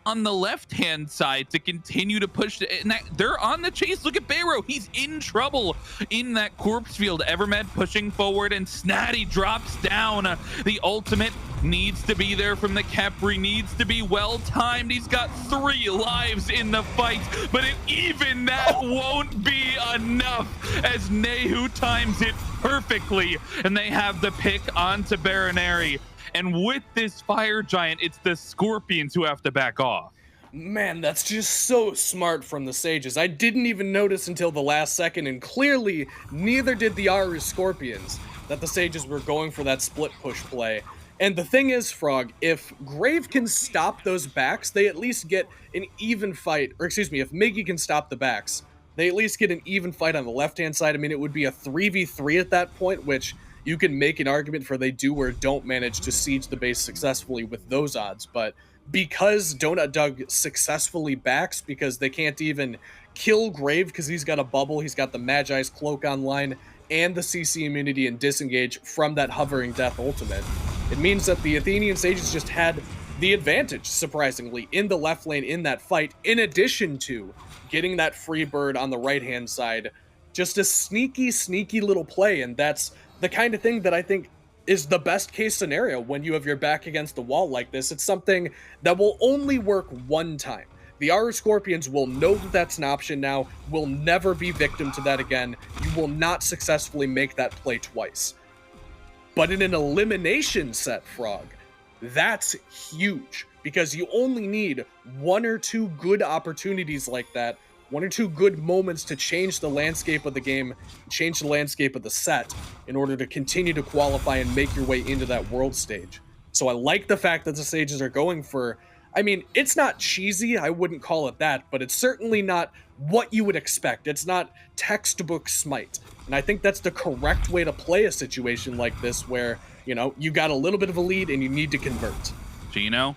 Speaker 3: on the left-hand side to continue to push. And they're on the chase. Look at Bayro. He's in trouble in that corpse field. Evermed pushing forward, and Snaddy drops down. The ultimate needs to be there from the Khepri, needs to be well-timed. He's got 3 lives in the fight, but even that won't be enough as Nayhoo times it perfectly, and they have the pick onto Bayroneri. And with this Fire Giant, it's the Scorpions who have to back off.
Speaker 4: Man, that's just so smart from the Sages. I didn't even notice until the last second, and clearly neither did the Aaru Scorpions, that the Sages were going for that split push play. And the thing is, Frog, if Grave can stop those backs, they at least get an even fight. Or excuse me, if Migiiiiii can stop the backs, they at least get an even fight on the left-hand side. I mean, it would be a 3v3 at that point, which you can make an argument for they do or don't manage to siege the base successfully with those odds. But because DonutDoug successfully backs, because they can't even kill Grave because he's got a bubble, he's got the Magi's Cloak online, and the CC immunity and disengage from that hovering death ultimate, it means that the Athenian Sages just had the advantage, surprisingly, in the left lane in that fight, in addition to getting that free bird on the right-hand side. Just a sneaky, sneaky little play, and that's the kind of thing that I think is the best case scenario when you have your back against the wall like this. It's something that will only work one time. The Aaru Scorpions will know that that's an option now, will never be victim to that again. You will not successfully make that play twice. But in an elimination set, Frog, that's huge, because you only need 1 or 2 good opportunities like that, 1 or 2 good moments to change the landscape of the game, change the landscape of the set, in order to continue to qualify and make your way into that world stage. So I like the fact that the Sages are going for, I mean, it's not cheesy, I wouldn't call it that, but it's certainly not what you would expect. It's not textbook SMITE. And I think that's the correct way to play a situation like this where, you know, you got a little bit of a lead and you need to convert.
Speaker 3: Geno,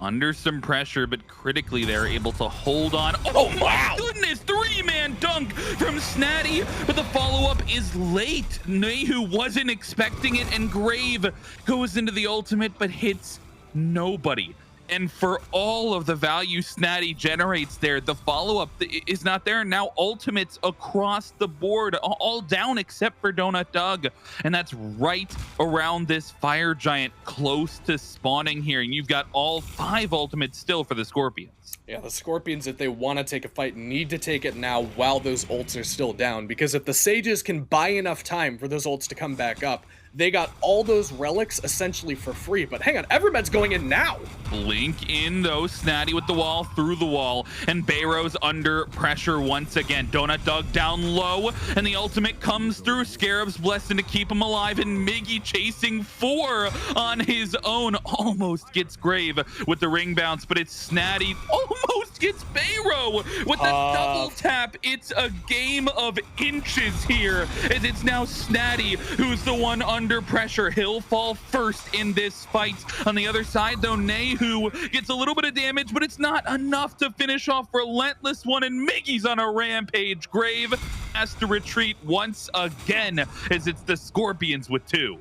Speaker 3: under some pressure, but critically they're able to hold on. Oh my goodness, 3-man dunk from Snaddy, but the follow-up is late. Nayhoo wasn't expecting it, and Grave goes into the ultimate, but hits nobody. And for all of the value Snaddy generates there, the follow-up is not there. Now ultimates across the board, all down except for DonutDoug. And that's right around this fire giant close to spawning here. And you've got all 5 ultimates still for the Scorpions.
Speaker 4: Yeah, the Scorpions, if they want to take a fight, need to take it now while those ults are still down. Because if the Sages can buy enough time for those ults to come back up, they got all those relics essentially for free. But hang on, Evermed's going in now.
Speaker 3: Blink in though, Snaddy with the wall, through the wall, and Bayro's under pressure once again. DonutDoug down low, and the ultimate comes through. Scarab's blessing to keep him alive, and Migiiiiii chasing 4 on his own. Almost gets Grave with the ring bounce, but it's Snaddy. Almost gets Bayro with the double tap. It's a game of inches here, as it's now Snaddy who's the one under pressure. He'll fall first in this fight. On the other side though, Nayhoo gets a little bit of damage, but it's not enough to finish off RelentlessOne, and Migiiiii's on a rampage. Grave has to retreat once again, as it's the Scorpions with 2.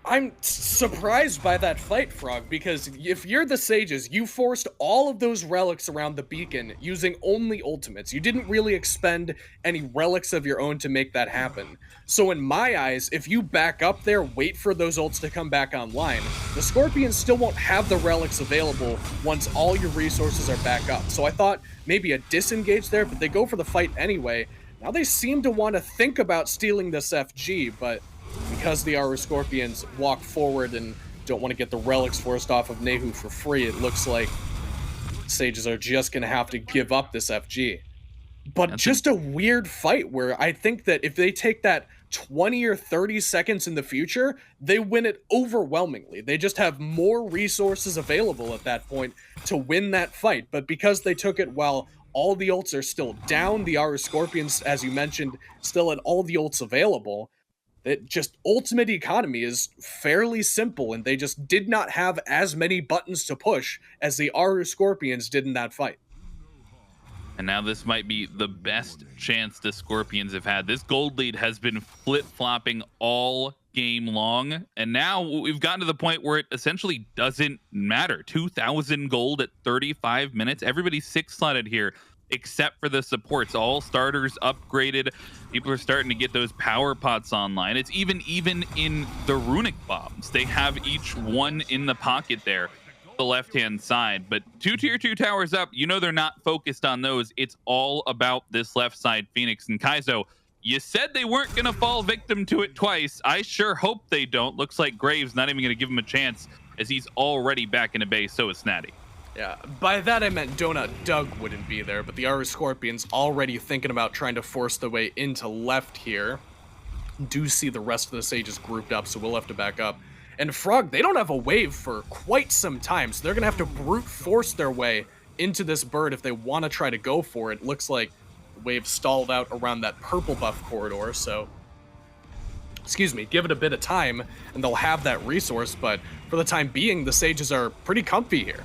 Speaker 4: I'm surprised by that fight, Frog, because if you're the Sages, you forced all of those relics around the beacon using only ultimates. You didn't really expend any relics of your own to make that happen. So in my eyes, if you back up there, wait for those ults to come back online, the Scorpions still won't have the relics available once all your resources are back up. So I thought maybe a disengage there, but they go for the fight anyway. Now they seem to want to think about stealing this FG, but because the Aaru Scorpions walk forward and don't want to get the relics forced off of Nayhoo for free, it looks like Sages are just going to have to give up this FG. But that's just a weird fight where I think that if they take that 20 or 30 seconds in the future, they win it overwhelmingly. They just have more resources available at that point to win that fight. But because they took it while all the ults are still down, the Aaru Scorpions, as you mentioned, still had all the ults available, it just ultimate economy is fairly simple, and they just did not have as many buttons to push as the Aaru Scorpions did in that fight.
Speaker 3: And now this might be the best chance the Scorpions have had. This gold lead has been flip-flopping all game long, and now we've gotten to the point where it essentially doesn't matter. 2,000 gold at 35 minutes. Everybody's 6-slotted here, except for the supports. All starters upgraded. People are starting to get those power pots online. It's even in the runic bombs. They have each one in the pocket there, the left-hand side. But 2 tier 2 towers up, you know they're not focused on those. It's all about this left side Phoenix. And Kaizo, you said they weren't going to fall victim to it twice. I sure hope they don't. Looks like Graves not even going to give him a chance, as he's already back into base. So is Snaddy.
Speaker 4: Yeah, by that I meant DonutDoug wouldn't be there, but the Aaru Scorpions already thinking about trying to force their way into left here. Do see the rest of the Sages grouped up, so we'll have to back up. And Frog, they don't have a wave for quite some time, so they're going to have to brute force their way into this bird if they want to try to go for it. Looks like the wave stalled out around that purple buff corridor, so excuse me, give it a bit of time, and they'll have that resource, but for the time being, the Sages are pretty comfy here.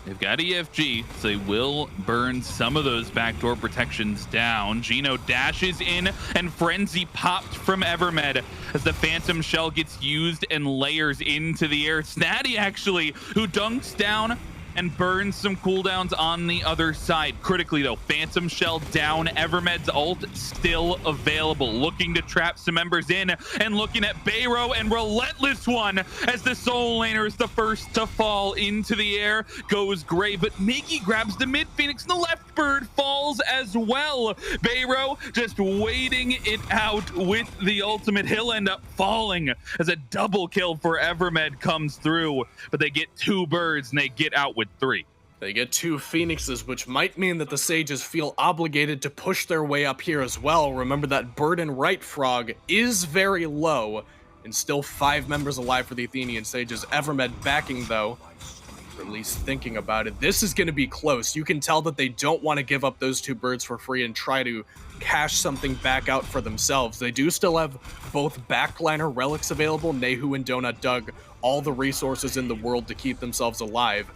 Speaker 3: They've got EFG, so they will burn some of those backdoor protections down. Geno dashes in, and Frenzy popped from Evermed as the Phantom Shell gets used and layers into the air. Snaddy, actually, who dunks down and burns some cooldowns on the other side. Critically, though, Phantom Shell down. Evermed's ult still available. Looking to trap some members in, and looking at Bayro and RelentlessOne as the Soul Laner is the first to fall into the air. Goes Grave, but Migiiiiii grabs the mid Phoenix, and the left bird falls as well. Bayro just waiting it out with the ultimate. He'll end up falling as a double kill for Evermed comes through, but they get 2 birds and they get out with 3.
Speaker 4: They get 2 Phoenixes, which might mean that the Sages feel obligated to push their way up here as well. Remember that burden right, Frog, is very low, and still 5 members alive for the Athenian Sages. Evermed backing, though, or at least thinking about it. This is going to be close. You can tell that they don't want to give up those 2 birds for free and try to cash something back out for themselves. They do still have both backliner relics available, Nayhoo and DonutDoug, all the resources in the world to keep themselves alive.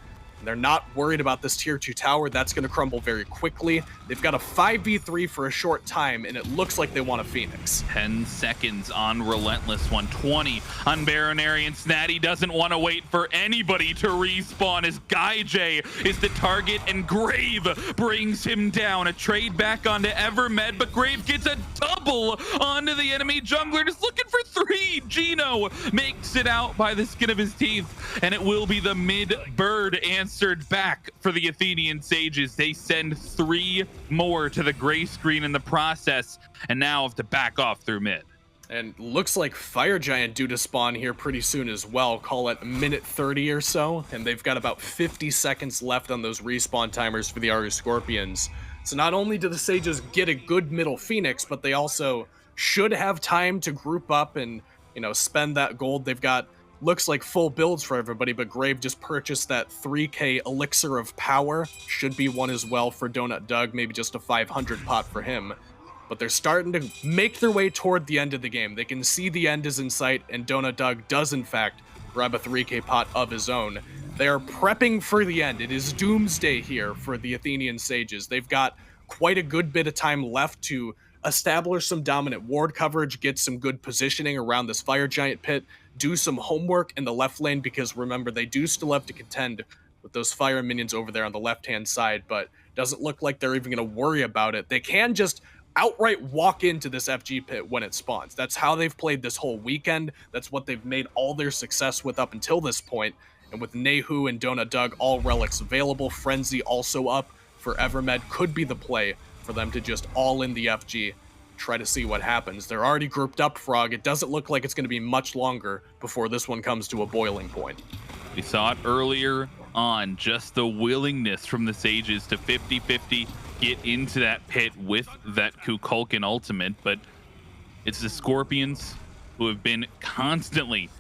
Speaker 4: They're not worried about this tier 2 tower. That's going to crumble very quickly. They've got a 5v3 for a short time, and it looks like they want a Phoenix.
Speaker 3: 10 seconds on RelentlessOne, 20 on Bayroneri, and Snaddy doesn't want to wait for anybody to respawn as GuyJ is the target, and Grave brings him down. A trade back onto Evermed, but Grave gets a double onto the enemy jungler, just looking for 3. Geno makes it out by the skin of his teeth, and it will be the mid bird answered back for the Athenian Sages. They send 3 more to the gray screen in the process, and now have to back off through mid.
Speaker 4: And looks like Fire Giant due to spawn here pretty soon as well. Call it a minute 30 or so, and they've got about 50 seconds left on those respawn timers for the Aaru Scorpions. So not only do the Sages get a good middle Phoenix, but they also should have time to group up and, you know, spend that gold. They've got, looks like full builds for everybody, but Grave just purchased that 3k Elixir of Power. Should be one as well for DonutDoug, maybe just a 500 pot for him. But they're starting to make their way toward the end of the game. They can see the end is in sight, and DonutDoug does in fact grab a 3k pot of his own. They are prepping for the end. It is doomsday here for the Athenian Sages. They've got quite a good bit of time left to establish some dominant ward coverage, get some good positioning around this Fire Giant pit, do some homework in the left lane, because remember, they do still have to contend with those fire minions over there on the left-hand side, but doesn't look like they're even going to worry about it. They can just outright walk into this FG pit when it spawns. That's how they've played this whole weekend. That's what they've made all their success with up until this point. And with Nayhoo and DonutDoug all relics available, Frenzy also up for Evermed, could be the play for them to just all in the FG, try to see what happens. They're already grouped up, Frog. It doesn't look like it's going to be much longer before this one comes to a boiling point.
Speaker 3: We saw it earlier on, just the willingness from the Sages to 50-50 get into that pit with that Kukulkan ultimate, but it's the Scorpions who have been constantly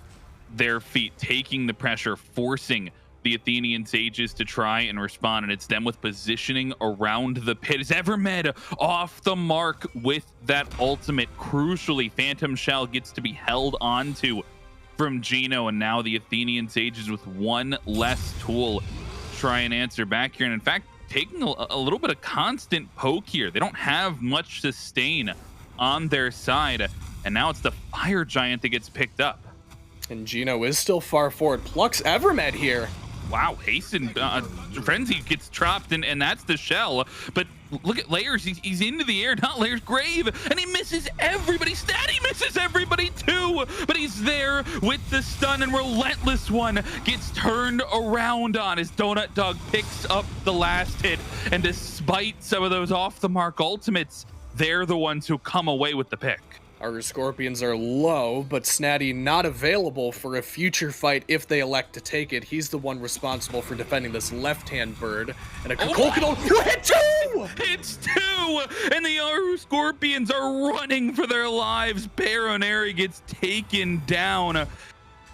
Speaker 3: their feet, taking the pressure, forcing the Athenian Sages to try and respond, and it's them with positioning around the pit. Is Evermed off the mark with that ultimate? Crucially, Phantom Shell gets to be held onto from Geno, and now the Athenian Sages with one less tool to try and answer back here, and in fact taking a little bit of constant poke here. They don't have much sustain on their side, and now it's the Fire Giant that gets picked up.
Speaker 4: And Geno is still far forward, plucks Evermed here.
Speaker 3: Wow, Hasten, Frenzy gets trapped, and that's the shell. But look at Layers, he's into the air, not Layers, Grave, and he misses everybody. Snaddy misses everybody too, but he's there with the stun, and RelentlessOne gets turned around on as DonutDoug picks up the last hit. And despite some of those off-the-mark ultimates, they're the ones who come away with the pick.
Speaker 4: Our Scorpions are low, but Snaddy not available for a future fight if they elect to take it. He's the one responsible for defending this left-hand bird. And a Kukulkan hit 2!
Speaker 3: It's 2! And the Aaru Scorpions are running for their lives. Bayroneri gets taken down.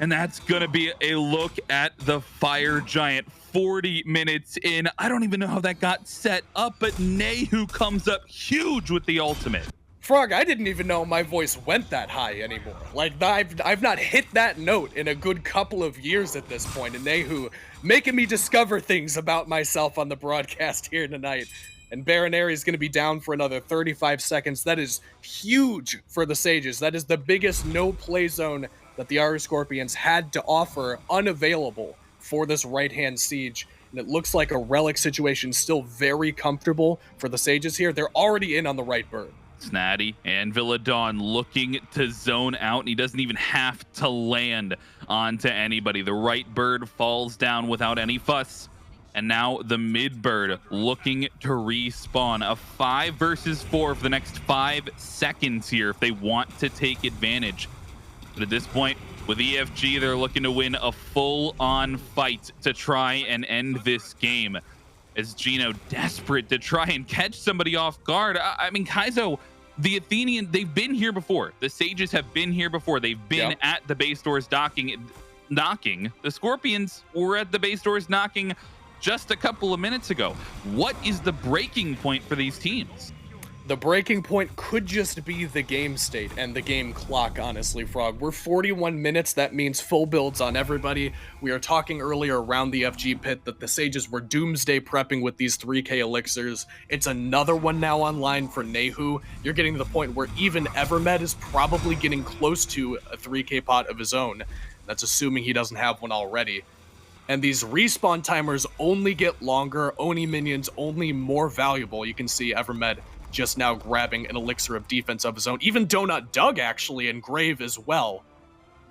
Speaker 3: And that's gonna be a look at the Fire Giant 40 minutes in. I don't even know how that got set up, but Nayhoo comes up huge with the ultimate.
Speaker 4: Frog, I didn't even know my voice went that high anymore. Like, I've not hit that note in a good couple of years at this point, and Nayhoo making me discover things about myself on the broadcast here tonight. And Bayroneri is going to be down for another 35 seconds. That is huge for the Sages. That is the biggest no-play zone that the Aaru Scorpions had to offer, unavailable for this right-hand siege. And it looks like a relic situation still very comfortable for the Sages here. They're already in on the right bird.
Speaker 3: Snaddy and Villadon looking to zone out, and he doesn't even have to land onto anybody. The right bird falls down without any fuss, and now the mid bird looking to respawn. A 5 versus 4 for the next 5 seconds here if they want to take advantage. But at this point, with EFG, they're looking to win a full-on fight to try and end this game, as Geno desperate to try and catch somebody off guard. I mean, Kaizo, the Athenian, they've been here before. The Sages have been here before. They've been at the base doors knocking. The Scorpions were at the base doors knocking just a couple of minutes ago. What is the breaking point for these teams?
Speaker 4: The breaking point could just be the game state and the game clock, honestly, Frog. We're 41 minutes. That means full builds on everybody. We are talking earlier around the FG pit that the Sages were doomsday prepping with these 3k elixirs. It's another one now online for Nayhoo. You're getting to the point where even Evermed is probably getting close to a 3k pot of his own. That's assuming he doesn't have one already. And these respawn timers only get longer. Oni minions only more valuable. You can see Evermed just now grabbing an elixir of defense of his own. Even DonutDoug actually, and Grave as well,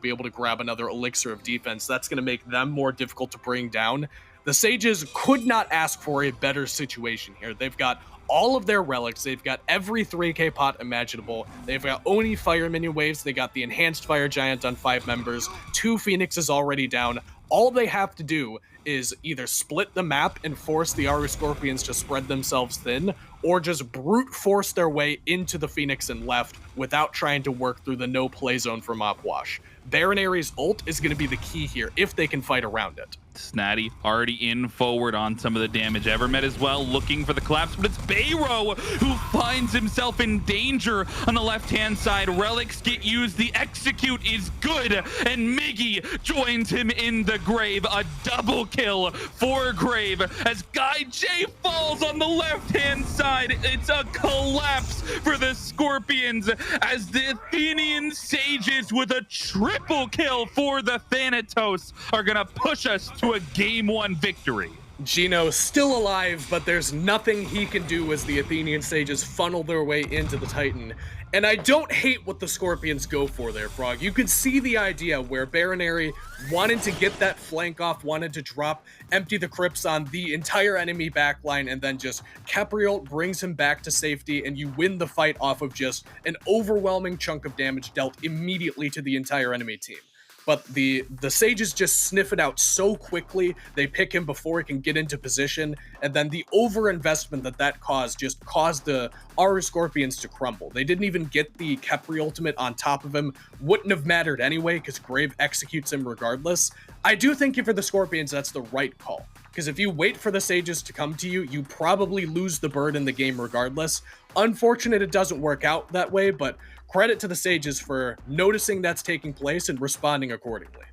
Speaker 4: be able to grab another elixir of defense. That's going to make them more difficult to bring down. The Sages could not ask for a better situation here. They've got all of their relics. They've got every 3k pot imaginable. They've got Oni fire minion waves. They got the enhanced fire giant on 5 members. 2 phoenixes already down. All they have to do is either split the map and force the Aaru Scorpions to spread themselves thin, or just brute force their way into the Phoenix and left without trying to work through the no play zone for Mop Wash. Bayroneri's ult is going to be the key here if they can fight around it.
Speaker 3: Snaddy already in forward on some of the damage. Evermed as well looking for the collapse, but it's Bayro who finds himself in danger on the left-hand side. Relics get used, the execute is good, and Migiiiiii joins him in the grave. A double kill for Grave as GuyJ falls on the left-hand side. It's a collapse for the Scorpions as the Athenian Sages with a triple kill for the Thanatos are gonna push us to a game 1 victory.
Speaker 4: Geno still alive, but there's nothing he can do as the Athenian Sages funnel their way into the Titan. And I don't hate what the Scorpions go for there, Frog. You could see the idea where Bayroneri wanted to get that flank off, wanted to drop, empty the crypts on the entire enemy backline, and then just Khepri ult brings him back to safety, and you win the fight off of just an overwhelming chunk of damage dealt immediately to the entire enemy team. But the Sages just sniff it out so quickly. They pick him before he can get into position, and then the overinvestment that caused just caused the Aaru Scorpions to crumble. They didn't even get the Khepri ultimate on top of him. Wouldn't have mattered anyway, because Grave executes him regardless. I do think for the Scorpions, that's the right call. Because if you wait for the Sages to come to you, you probably lose the bird in the game regardless. Unfortunate it doesn't work out that way, but credit to the Sages for noticing that's taking place and responding accordingly.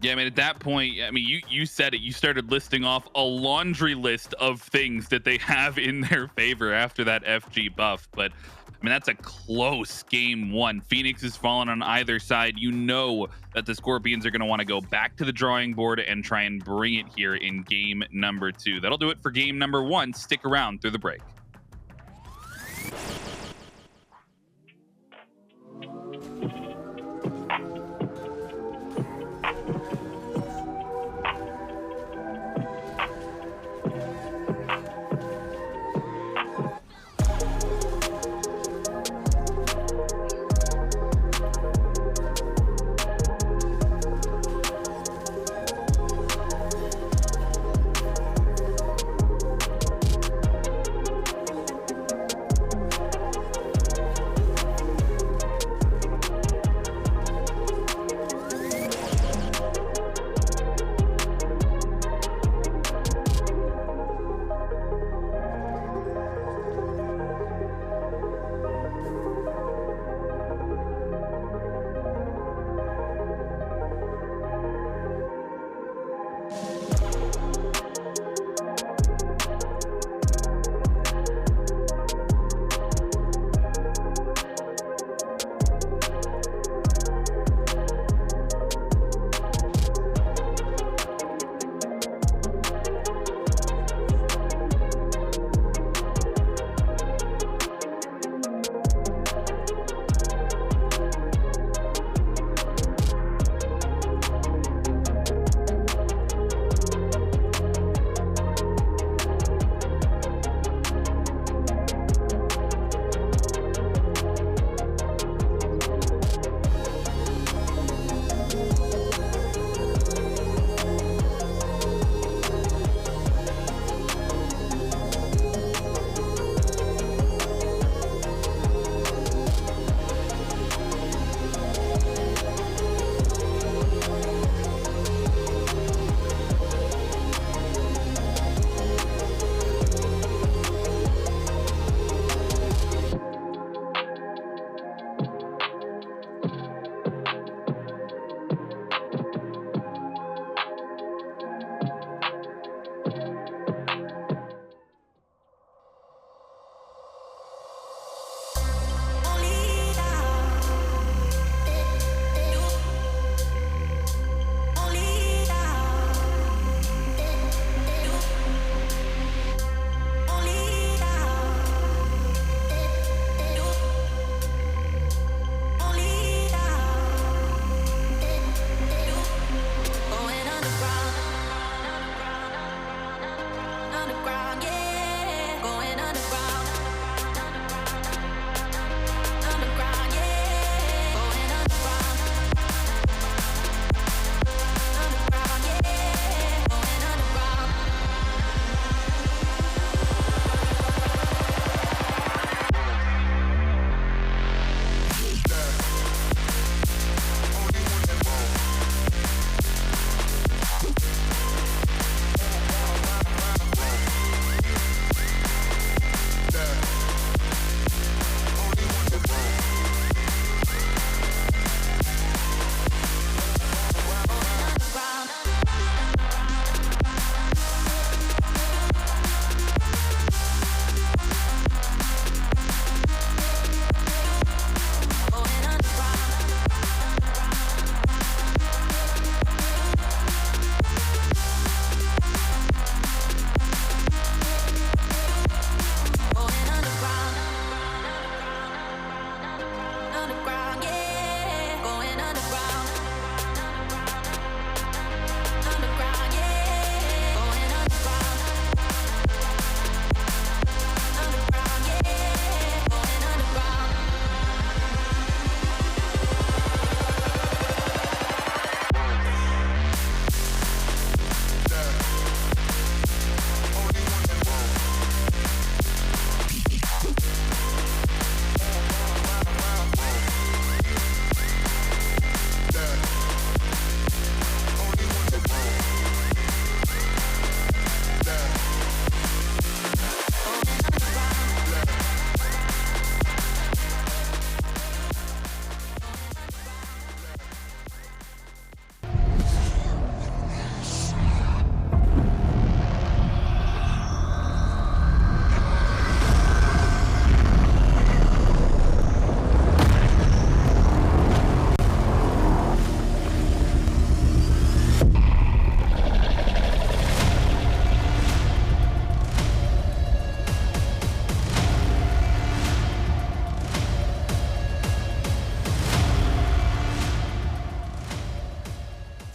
Speaker 3: Yeah, I mean, at that point, I mean, you said it. You started listing off a laundry list of things that they have in their favor after that FG buff. But, I mean, that's a close game 1. Phoenix is falling on either side. You know that the Scorpions are going to want to go back to the drawing board and try and bring it here in game number 2. That'll do it for game number 1. Stick around through the break.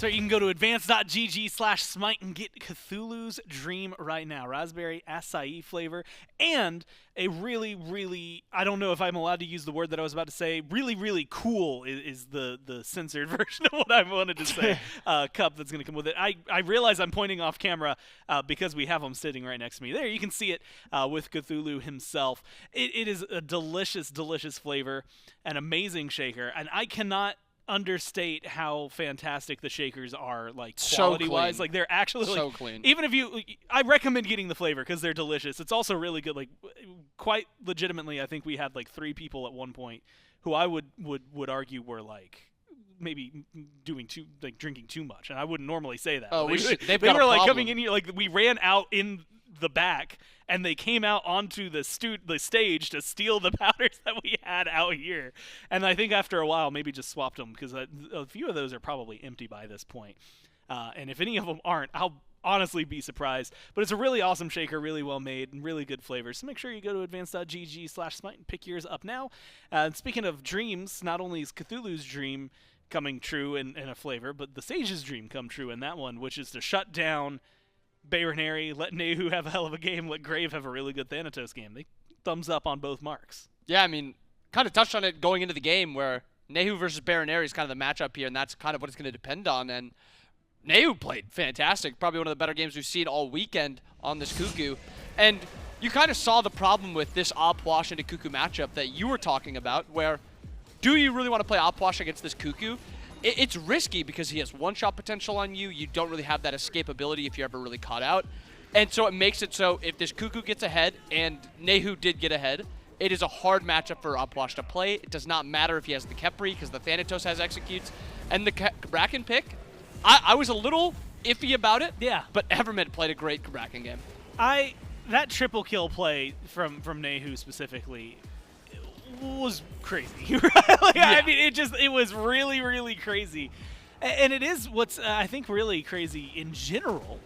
Speaker 1: So you can go to advance.gg/smite and get Cthulhu's Dream right now. Raspberry acai flavor and a really, really, I don't know if I'm allowed to use the word that I was about to say, really, really cool is the censored version of what I wanted to say, cup that's going to come with it. I realize I'm pointing off camera because we have him sitting right next to me. There, you can see it with Cthulhu himself. It is a delicious, delicious flavor, an amazing shaker, and I cannot understate how fantastic the shakers are, like quality wise. Like they're actually
Speaker 2: so
Speaker 1: like
Speaker 2: clean.
Speaker 1: even if I recommend getting the flavor because they're delicious. It's also really good. Like quite legitimately, I think we had like 3 people at one point who I would argue were like maybe drinking too much, and I wouldn't normally say that.
Speaker 2: Oh,
Speaker 1: they were like coming in here like we ran out in the back and they came out onto the stage to steal the powders that we had out here. And I think after a while maybe just swapped them because a few of those are probably empty by this point. And if any of them aren't, I'll honestly be surprised. But it's a really awesome shaker, really well made, and really good flavors. So make sure you go to advance.gg/smite and pick yours up now. And speaking of dreams, not only is Cthulhu's dream coming true in a flavor, but the Sage's dream come true in that one, which is to shut down Bayroneri, let Nayhoo have a hell of a game, let Grave have a really good Thanatos game. They thumbs up on both marks.
Speaker 2: Yeah, I mean, kind of touched on it going into the game where Nayhoo versus Bayroneri is kind of the matchup here, and that's kind of what it's going to depend on. And Nayhoo played fantastic, probably one of the better games we've seen all weekend on this Kuku. And you kind of saw the problem with this Opwash into Kuku matchup that you were talking about, where do you really want to play Opwash against this Kuku? It's risky because he has one-shot potential on you. You don't really have that escapability if you're ever really caught out. And so it makes it so if this Kuku gets ahead, and Nayhoo did get ahead, it is a hard matchup for Opwash to play. It does not matter if he has the Khepri because the Thanatos has executes. And the Cabrakan pick, I was a little iffy about it.
Speaker 1: Yeah.
Speaker 2: But Evermed played a great Cabrakan game.
Speaker 1: That triple kill play from Nayhoo specifically was crazy. Like, yeah. I mean, it was really, really crazy. And it is what's, I think, really crazy in general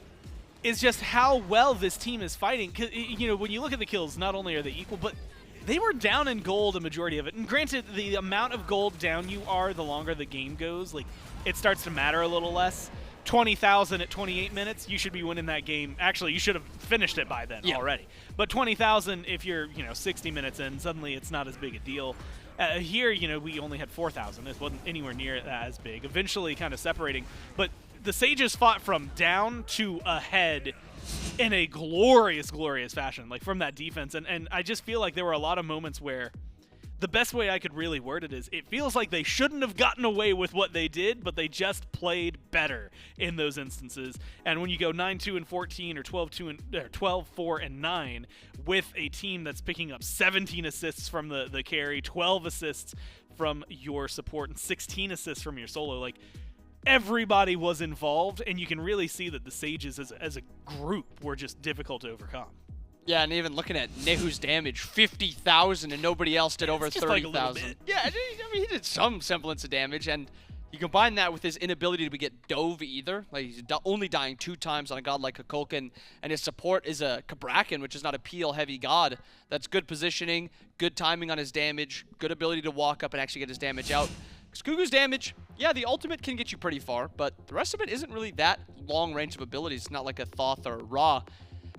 Speaker 1: is just how well this team is fighting. 'Cause, you know, when you look at the kills, not only are they equal, but they were down in gold a majority of it. And granted, the amount of gold down you are, the longer the game goes, like, it starts to matter a little less. 20,000 at 28 minutes, you should be winning that game. Actually, you should have finished it by then already. But 20,000, if you're 60 minutes in, suddenly it's not as big a deal. Here, we only had 4,000. It wasn't anywhere near as big. Eventually, kind of separating. But the Sages fought from down to ahead in a glorious, glorious fashion, like from that defense. And I just feel like there were a lot of moments where the best way I could really word it is it feels like they shouldn't have gotten away with what they did, but they just played better in those instances. And when you go 9-2 and 14 or 12-4 and 9 with a team that's picking up 17 assists from the carry, 12 assists from your support, and 16 assists from your solo, like everybody was involved, and you can really see that the Sages as a group were just difficult to overcome.
Speaker 2: Yeah, and even looking at Nayhoo's damage, 50,000, and nobody else did over 30,000.
Speaker 1: Like
Speaker 2: yeah, I mean, he did some semblance of damage, and you combine that with his inability to get dove either. Like, he's only dying 2 times on a god like Kukulkan, and his support is a Cabrakan, which is not a peel-heavy god. That's good positioning, good timing on his damage, good ability to walk up and actually get his damage out. Kuku's damage, yeah, the ultimate can get you pretty far, but the rest of it isn't really that long range of abilities. It's not like a Thoth or a Ra.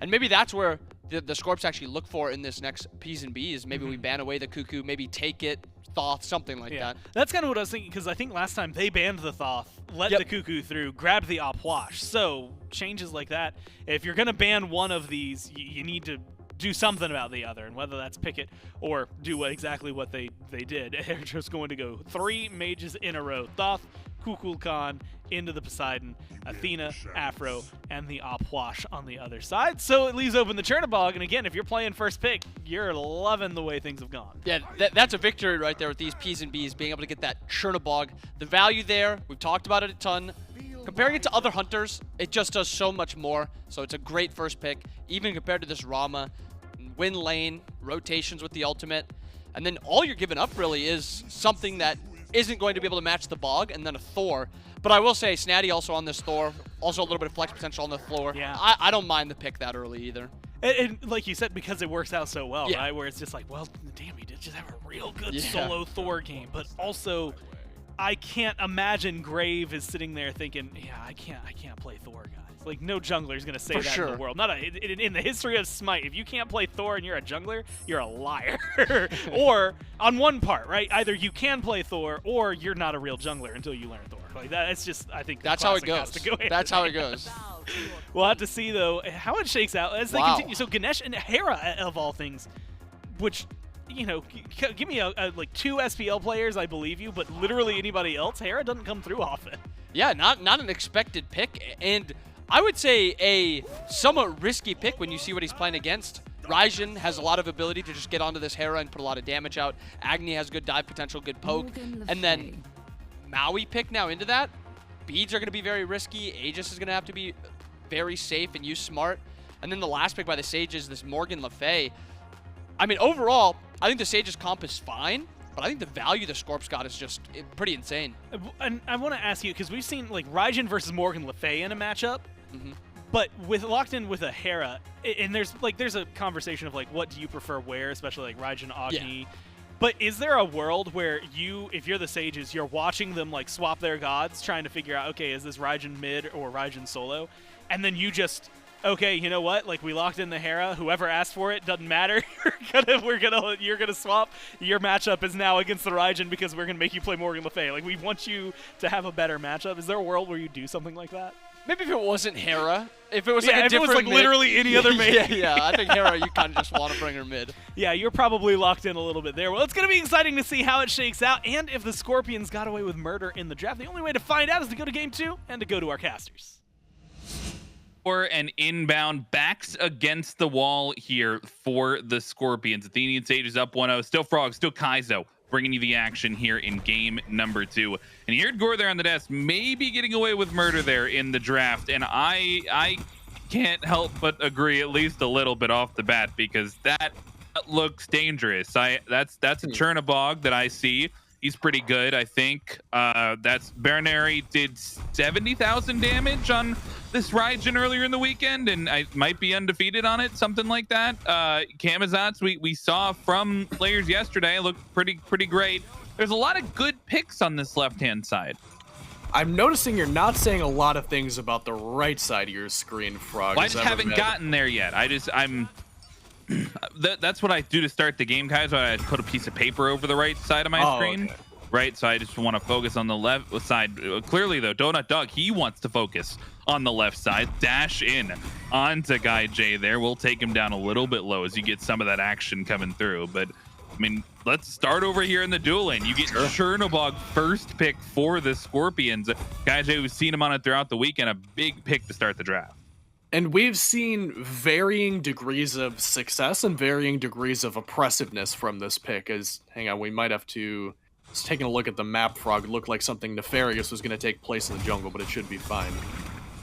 Speaker 2: And maybe that's where the Scorps actually look for in this next P's and B's. Maybe we ban away the Kuku, maybe take it, Thoth, something like that.
Speaker 1: That's kind of what I was thinking, because I think last time they banned the Thoth, let the Kuku through, grabbed the Opwash. So changes like that. If you're going to ban one of these, you need to do something about the other, and whether that's pick it or do exactly what they did. They're just going to go 3 mages in a row. Thoth, Kukulkan, into the Poseidon, Athena, Afro, and the Opwash on the other side. So it leaves open the Chernobog, and again, if you're playing first pick, you're loving the way things have gone.
Speaker 2: Yeah, that's a victory right there with these P's and B's, being able to get that Chernobog. The value there, we've talked about it a ton. Comparing it to other hunters, it just does so much more. So it's a great first pick, even compared to this Rama. Win lane, rotations with the ultimate, and then all you're giving up really is something that isn't going to be able to match the Bog, and then a Thor. But I will say, Snaddy also on this Thor, also a little bit of flex potential on the floor.
Speaker 1: Yeah.
Speaker 2: I don't mind the pick that early either.
Speaker 1: And like you said, because it works out so well, right? Where it's just like, well, damn, he did just have a real good solo Thor game. But also, I can't imagine Grave is sitting there thinking, yeah, I can't play Thor, guys. Like, no jungler is going to say
Speaker 2: For
Speaker 1: that
Speaker 2: sure.
Speaker 1: in the world. Not in the history of Smite, if you can't play Thor and you're a jungler, you're a liar. Or, on one part, right? Either you can play Thor, or you're not a real jungler until you learn Thor. Like, that's just, I think
Speaker 2: That's how it
Speaker 1: classic has
Speaker 2: goes.
Speaker 1: to go hand
Speaker 2: That's
Speaker 1: in
Speaker 2: how
Speaker 1: hand.
Speaker 2: it goes.
Speaker 1: We'll have to see, though, how it shakes out as they
Speaker 2: Wow.
Speaker 1: continue. So Ganesha and Hera, of all things, which, you know, give me like 2 SPL players, I believe you, but literally anybody else, Hera doesn't come through often.
Speaker 2: Yeah, not an expected pick, and I would say a somewhat risky pick when you see what he's playing against. Raijin has a lot of ability to just get onto this Hera and put a lot of damage out. Agni has good dive potential, good poke. And then Maui pick now into that. Beads are going to be very risky. Aegis is going to have to be very safe and use smart. And then the last pick by the Sages, this Morgan Le Fay. I mean, overall, I think the Sages comp is fine, but I think the value the Scorps got is just pretty insane.
Speaker 1: And I want to ask you, because we've seen like Raijin versus Morgan Le Fay in a matchup,
Speaker 2: Mm-hmm.
Speaker 1: but with locked in with a Hera, and there's a conversation of like, what do you prefer where, especially like Raijin, Agni. But is there a world where if you're the Sages, you're watching them like swap their gods, trying to figure out, okay, is this Raijin mid or Raijin solo? And then you just, okay, you know what? Like, we locked in the Hera. Whoever asked for it doesn't matter. You're gonna swap. Your matchup is now against the Raijin because we're gonna make you play Morgan Le Fay. Like, we want you to have a better matchup. Is there a world where you do something like that?
Speaker 2: Maybe if it wasn't Hera. If it was like
Speaker 1: Yeah,
Speaker 2: a
Speaker 1: if it was
Speaker 2: different
Speaker 1: like
Speaker 2: mid.
Speaker 1: literally any other main.
Speaker 2: yeah, I think Hera, you kind of just want to bring her mid.
Speaker 1: Yeah, you're probably locked in a little bit there. Well, it's going to be exciting to see how it shakes out, and if the Scorpions got away with murder in the draft. The only way to find out is to go to Game 2 and to go to our casters.
Speaker 3: Or an inbound, backs against the wall here for the Scorpions. Athenian Sages up 1-0. Still Frog, still Kaizo, bringing you the action here in game number 2. And you heard Gore there on the desk, maybe getting away with murder there in the draft. And I can't help but agree, at least a little bit off the bat, because that looks dangerous. That's a Chernobog that I see. He's pretty good, I think. That's Bayroneri did 70,000 damage on this Raijin earlier in the weekend, and I might be undefeated on it, something like that. Camazotz, we saw from players yesterday, looked pretty great. There's a lot of good picks on this left-hand side.
Speaker 4: I'm noticing you're not saying a lot of things about the right side of your screen, Frog.
Speaker 3: Well, I just haven't gotten there yet. That's what I do to start the game, guys. I put a piece of paper over the right side of my screen.
Speaker 4: Okay.
Speaker 3: Right, so I just want to focus on the left side. Clearly, though, DonutDoug, he wants to focus on the left side. Dash in onto GuyJ there. We'll take him down a little bit low as you get some of that action coming through. But, I mean, let's start over here in the duel lane. You get Chernobog first pick for the Scorpions. GuyJ, we've seen him on it throughout the weekend. A big pick to start the draft.
Speaker 4: And we've seen varying degrees of success and varying degrees of oppressiveness from this pick. Hang on, we might have to... Just taking a look at the map, Frog, it looked like something nefarious was going to take place in the jungle, but it should be fine.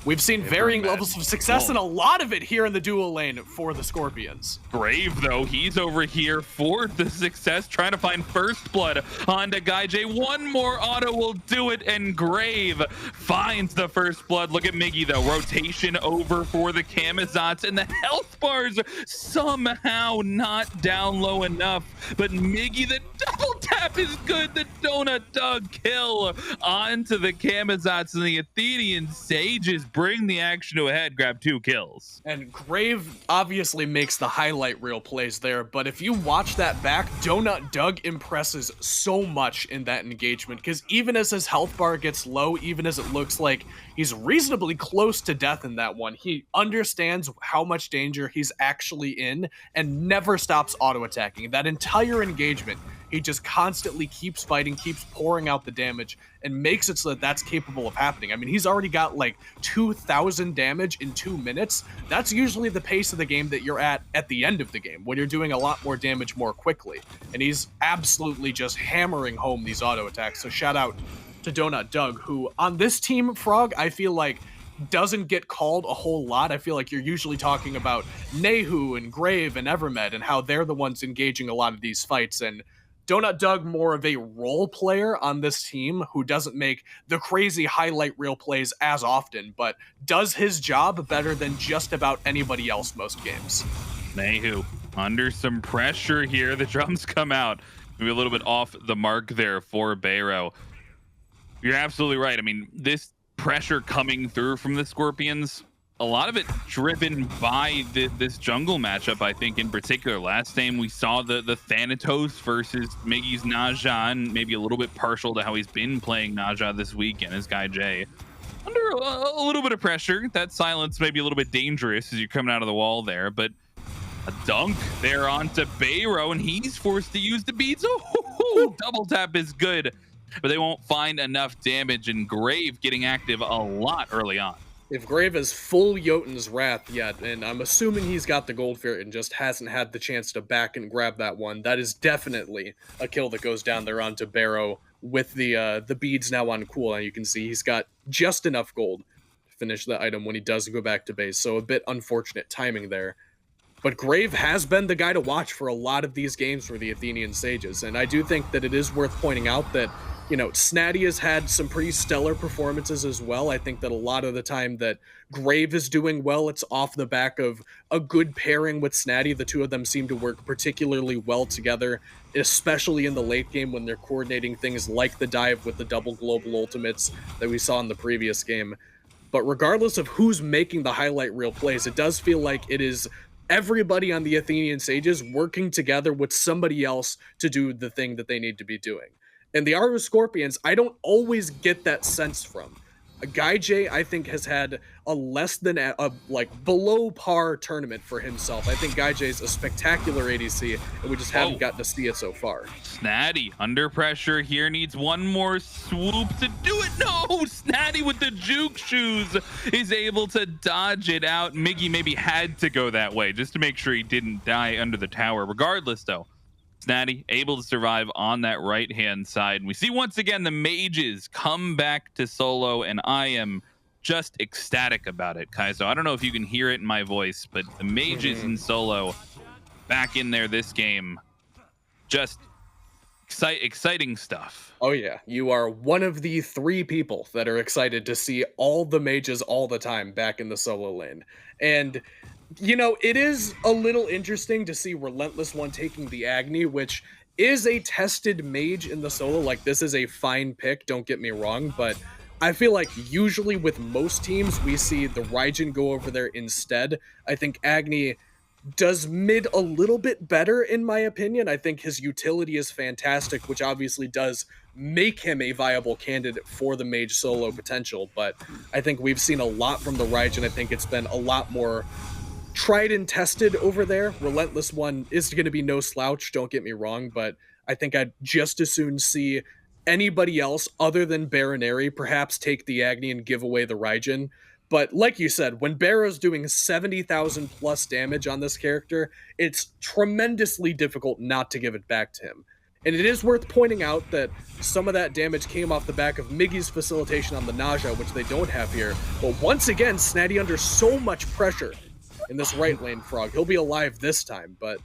Speaker 4: We've seen varying levels of success, and a lot of it here in the dual lane for the Scorpions.
Speaker 3: Brave, though, he's over here for the success, trying to find first blood onto GuyJ. One more auto will do it, and Grave finds the first blood. Look at Migiiiiii, though. Rotation over for the Camazotz, and the health bars somehow not down low enough. But Migiiiiii, the double tap is good. The DonutDoug kill onto the Camazotz, and the Athenian Sages bring the action to a head, grab 2 kills.
Speaker 4: And Grave obviously makes the highlight reel plays there, but if you watch that back, DonutDoug impresses so much in that engagement, because even as his health bar gets low, even as it looks like he's reasonably close to death in that one, he understands how much danger he's actually in and never stops auto-attacking. That entire engagement, he just constantly keeps fighting, keeps pouring out the damage, and makes it so that that's capable of happening. I mean, he's already got like 2,000 damage in 2 minutes. That's usually the pace of the game that you're at the end of the game, when you're doing a lot more damage more quickly. And he's absolutely just hammering home these auto attacks. So shout out to DonutDoug, who on this team, Frog, I feel like doesn't get called a whole lot. I feel like you're usually talking about Nayhoo and Grave and Evermed and how they're the ones engaging a lot of these fights, and DonutDoug more of a role player on this team who doesn't make the crazy highlight reel plays as often, but does his job better than just about anybody else most games.
Speaker 3: Nayhoo under some pressure here. The drums come out. Maybe a little bit off the mark there for Bayro. You're absolutely right. I mean, this pressure coming through from the Scorpions, a lot of it driven by this jungle matchup, I think, in particular. Last time we saw the Thanatos versus Migiiii's Naja, and maybe a little bit partial to how he's been playing Naja this weekend as GuyJ. Under a little bit of pressure. That silence may be a little bit dangerous as you're coming out of the wall there, but a dunk there onto Bayro, and he's forced to use the beads. Oh, double tap is good, but they won't find enough damage, and Grave getting active a lot early on.
Speaker 4: If Grave has full Jotun's Wrath yet, and I'm assuming he's got the Gold Fear and just hasn't had the chance to back and grab that one, that is definitely a kill that goes down there onto Bayro with the beads now on cool. And you can see he's got just enough gold to finish the item when he does go back to base. So a bit unfortunate timing there. But Grave has been the guy to watch for a lot of these games for the Athenian Sages. And I do think that it is worth pointing out that, you know, Snaddy has had some pretty stellar performances as well. I think that a lot of the time that Grave is doing well, it's off the back of a good pairing with Snaddy. The two of them seem to work particularly well together, especially in the late game when they're coordinating things like the dive with the double global ultimates that we saw in the previous game. But regardless of who's making the highlight reel plays, it does feel like it is everybody on the Athenian Sages working together with somebody else to do the thing that they need to be doing. And the Aaru Scorpions, I don't always get that sense from. GuyJ, I think, has had a less than like below par tournament for himself. I think GuyJ's a spectacular ADC, and we just haven't gotten to see it so far.
Speaker 3: Snaddy under pressure here, needs one more swoop to do it. No, Snaddy with the juke shoes is able to dodge it out. Migiiiiii maybe had to go that way just to make sure he didn't die under the tower. Regardless, though, Snaddy able to survive on that right-hand side. And we see once again the mages come back to solo, and I am just ecstatic about it, Kaizo. I don't know if you can hear it in my voice, but the mages in solo back in there this game, just exciting stuff.
Speaker 4: Oh yeah, you are one of the 3 people that are excited to see all the mages all the time back in the solo lane. And you know, it is a little interesting to see RelentlessOne taking the Agni, which is a tested mage in the solo. Like, this is a fine pick, don't get me wrong, but I feel like usually with most teams, we see the Raijin go over there instead. I think Agni does mid a little bit better, in my opinion. I think his utility is fantastic, which obviously does make him a viable candidate for the mage solo potential, but I think we've seen a lot from the Raijin. I think it's been a lot more tried and tested over there. RelentlessOne is going to be no slouch, don't get me wrong, but I think I'd just as soon see anybody else other than Bayroneri perhaps take the Agni and give away the Raijin. But like you said, when Bayro's doing 70,000 plus damage on this character, it's tremendously difficult not to give it back to him. And it is worth pointing out that some of that damage came off the back of Migiiii's facilitation on the Naja, which they don't have here. But once again, Snaddy under so much pressure in this right lane, Frog. He'll be alive this time, but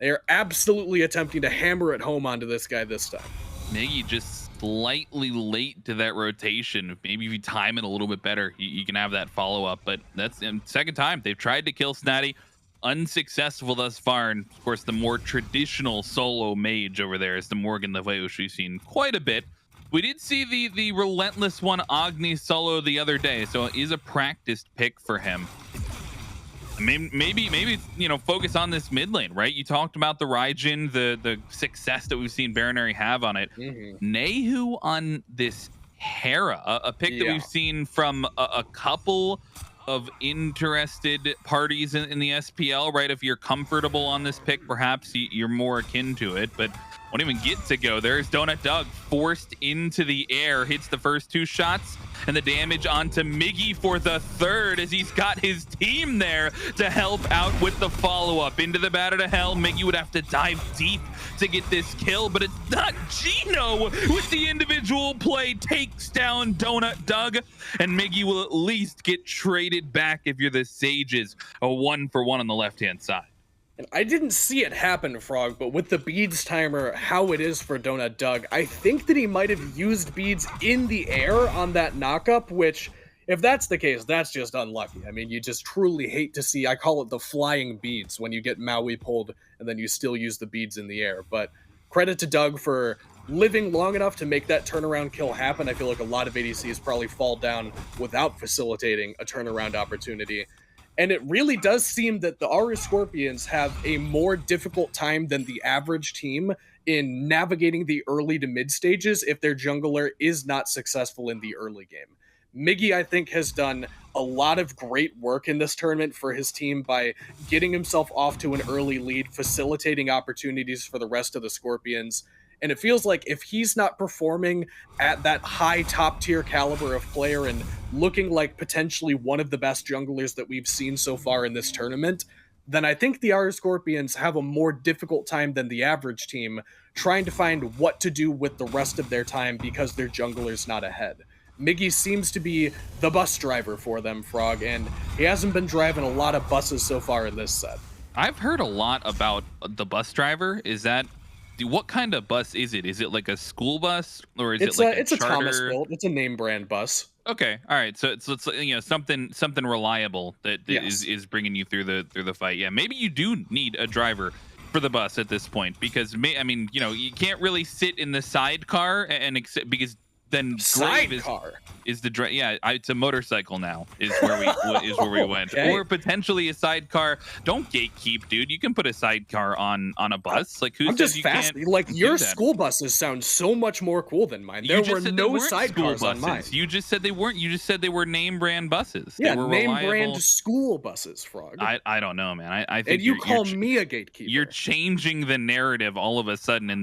Speaker 4: they are absolutely attempting to hammer it home onto this guy this time.
Speaker 3: Migiiiiii just slightly late to that rotation. Maybe if you time it a little bit better, you can have that follow-up, but that's the second time they've tried to kill Snaddy. Unsuccessful thus far, and of course the more traditional solo mage over there is the Morgan Leveus we've seen quite a bit. We did see the RelentlessOne Agni solo the other day, so it is a practiced pick for him. Maybe you know, focus on this mid lane, right? You talked about the Raijin, the success that we've seen Bayroneri have on it. Nayhoo on this Hera, a pick that we've seen from a couple of interested parties in the SPL, right? If you're comfortable on this pick, perhaps you're more akin to it, but won't even get to go. There's DonutDoug forced into the air, hits the first 2 shots, and the damage onto Migiiiiii for the 3rd as he's got his team there to help out with the follow-up. Into the batter to hell, Migiiiiii would have to dive deep to get this kill, but it's NotGeno with the individual play, takes down DonutDoug, and Migiiiiii will at least get traded back if you're the Sages. A 1-for-1 on the left-hand side.
Speaker 4: And I didn't see it happen, Frog, but with the beads timer, how it is for DonutDoug, I think that he might have used beads in the air on that knockup, which, if that's the case, that's just unlucky. I mean, you just truly hate to see, I call it the flying beads, when you get Maui pulled and then you still use the beads in the air. But credit to Doug for living long enough to make that turnaround kill happen. I feel like a lot of ADCs probably fall down without facilitating a turnaround opportunity. And it really does seem that the Aaru Scorpions have a more difficult time than the average team in navigating the early to mid stages if their jungler is not successful in the early game. Migiiiii, I think, has done a lot of great work in this tournament for his team by getting himself off to an early lead, facilitating opportunities for the rest of the Scorpions. And it feels like if he's not performing at that high top tier caliber of player and looking like potentially one of the best junglers that we've seen so far in this tournament, then I think the Aaru Scorpions have a more difficult time than the average team trying to find what to do with the rest of their time because their jungler's not ahead. Migiiiii seems to be the bus driver for them, Frog, and he hasn't been driving a lot of buses so far in this set.
Speaker 3: I've heard a lot about the bus driver. What kind of bus is it? Is it like a school bus, or is it like
Speaker 4: it's
Speaker 3: a
Speaker 4: a Thomas built? It's a name brand bus.
Speaker 3: Okay, all right. So it's something reliable that
Speaker 4: Yes.
Speaker 3: is bringing you through the fight. Yeah, maybe you do need a driver for the bus at this point because you can't really sit in the sidecar because then Grave is the it's a motorcycle now is where we went.
Speaker 4: Okay.
Speaker 3: Or potentially a sidecar. Don't gatekeep, dude. You can put a sidecar on a bus. Like who
Speaker 4: I'm
Speaker 3: says
Speaker 4: just
Speaker 3: you
Speaker 4: fascinated.
Speaker 3: can't
Speaker 4: Like
Speaker 3: do
Speaker 4: your
Speaker 3: that?
Speaker 4: school buses sound so much more cool than mine. There were no sidecars on mine.
Speaker 3: You just said they weren't. You just said they were name brand buses.
Speaker 4: Yeah,
Speaker 3: they were
Speaker 4: name
Speaker 3: reliable.
Speaker 4: brand school buses, Frog.
Speaker 3: I don't know, man. I think
Speaker 4: and you call me a gatekeeper.
Speaker 3: You're changing the narrative all of a sudden in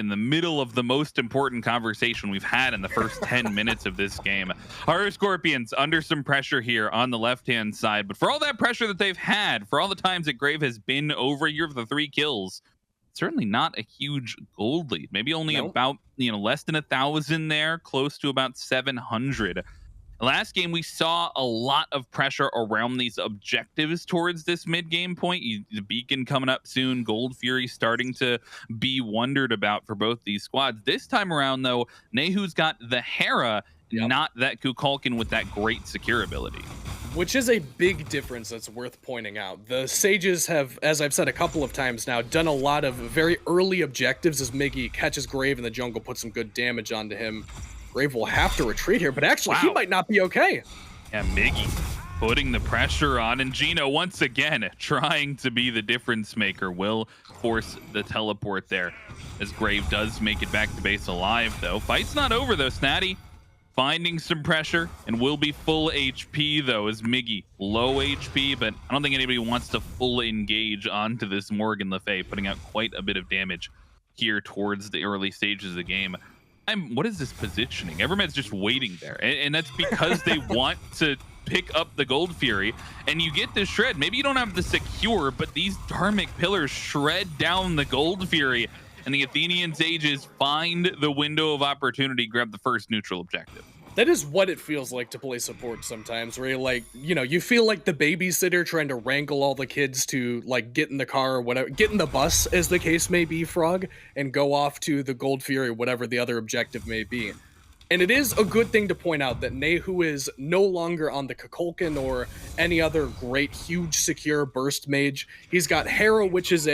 Speaker 3: the middle of the most important conversation we've had in the first 10 minutes of this game. Aaru Scorpions under some pressure here on the left-hand side, but for all that pressure that they've had, for all the times that Grave has been over here for the 3 kills, certainly not a huge gold lead. Maybe only about less than 1,000 there, close to about 700. Last game, we saw a lot of pressure around these objectives towards this mid-game point. The Beacon coming up soon, Gold Fury starting to be wondered about for both these squads. This time around, though, Nayhoo's got the Hera, not that Kukulkan with that great secure ability.
Speaker 4: Which is a big difference that's worth pointing out. The Sages have, as I've said a couple of times now, done a lot of very early objectives as Migiiiii catches Grave in the jungle, puts some good damage onto him. Grave will have to retreat here, but actually he might not be okay.
Speaker 3: Yeah, Migiiiii putting the pressure on, and Geno once again trying to be the difference maker will force the teleport there as Grave does make it back to base alive, though. Fight's not over, though. Snaddy finding some pressure and will be full HP, though, as Migiiiii low HP, but I don't think anybody wants to full engage onto this Morgan Le Fay, putting out quite a bit of damage here towards the early stages of the game. What is this positioning? Evermed's just waiting there, and that's because they want to pick up the Gold Fury, and you get this shred. Maybe you don't have the secure, but these Dharmic Pillars shred down the Gold Fury, and the Athenian Sages find the window of opportunity, grab the first neutral objective.
Speaker 4: That is what it feels like to play support sometimes, where you're like, you feel like the babysitter trying to wrangle all the kids to like get in the car or whatever, get in the bus as the case may be, Frog, and go off to the Gold Fury, whatever the other objective may be. And it is a good thing to point out that Nayhoo is no longer on the Kukulkan or any other great, huge, secure burst mage. He's got Hera, which is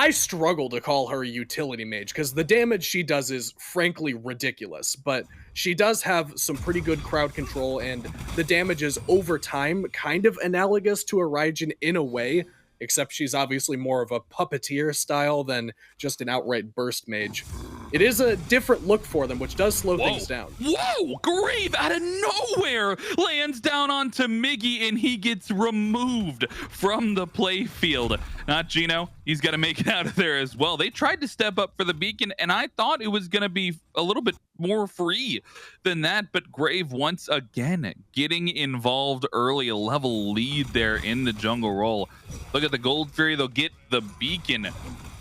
Speaker 4: I struggle to call her a utility mage because the damage she does is frankly ridiculous, but she does have some pretty good crowd control, and the damage is over time kind of analogous to a Raijin in a way, except she's obviously more of a puppeteer style than just an outright burst mage. It is a different look for them, which does slow things down.
Speaker 3: Whoa! Grave out of nowhere lands down onto Migiiiii, and he gets removed from the play field. NotGeno, he's got to make it out of there as well. They tried to step up for the Beacon, and I thought it was going to be a little bit more free than that, but Grave once again getting involved early, a level lead there in the jungle roll. Look at the Gold Fury, they'll get the Beacon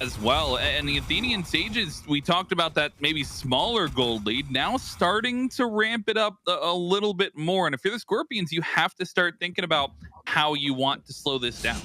Speaker 3: as well, and the Athenian Sages, we talked about that maybe smaller gold lead, now starting to ramp it up a little bit more. And if you're the Scorpions, you have to start thinking about how you want to slow this down.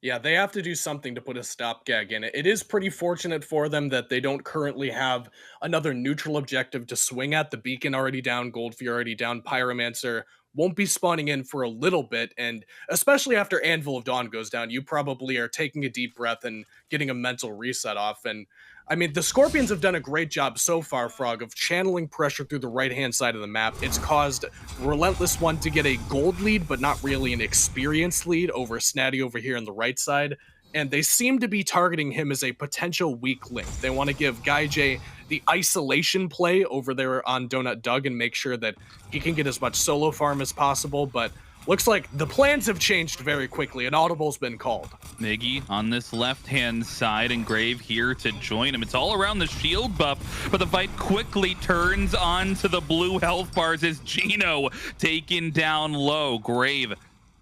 Speaker 4: Yeah, they have to do something to put a stopgap in it. It is pretty fortunate for them that they don't currently have another neutral objective to swing at. The Beacon already down, Gold Fury already down, Pyromancer won't be spawning in for a little bit, and especially after Anvil of Dawn goes down, you probably are taking a deep breath and getting a mental reset off. And I mean, the Scorpions have done a great job so far, Frog, of channeling pressure through the right-hand side of the map. It's caused RelentlessOne to get a gold lead, but not really an experience lead over Snaddy over here on the right side. And they seem to be targeting him as a potential weak link. They want to give GuyJ the isolation play over there on DonutDoug and make sure that he can get as much solo farm as possible, but looks like the plans have changed very quickly. An audible's been called.
Speaker 3: Migiiiiii on this left-hand side, and Grave here to join him. It's all around the shield buff, but the fight quickly turns onto the blue health bars as Geno taken down low. Grave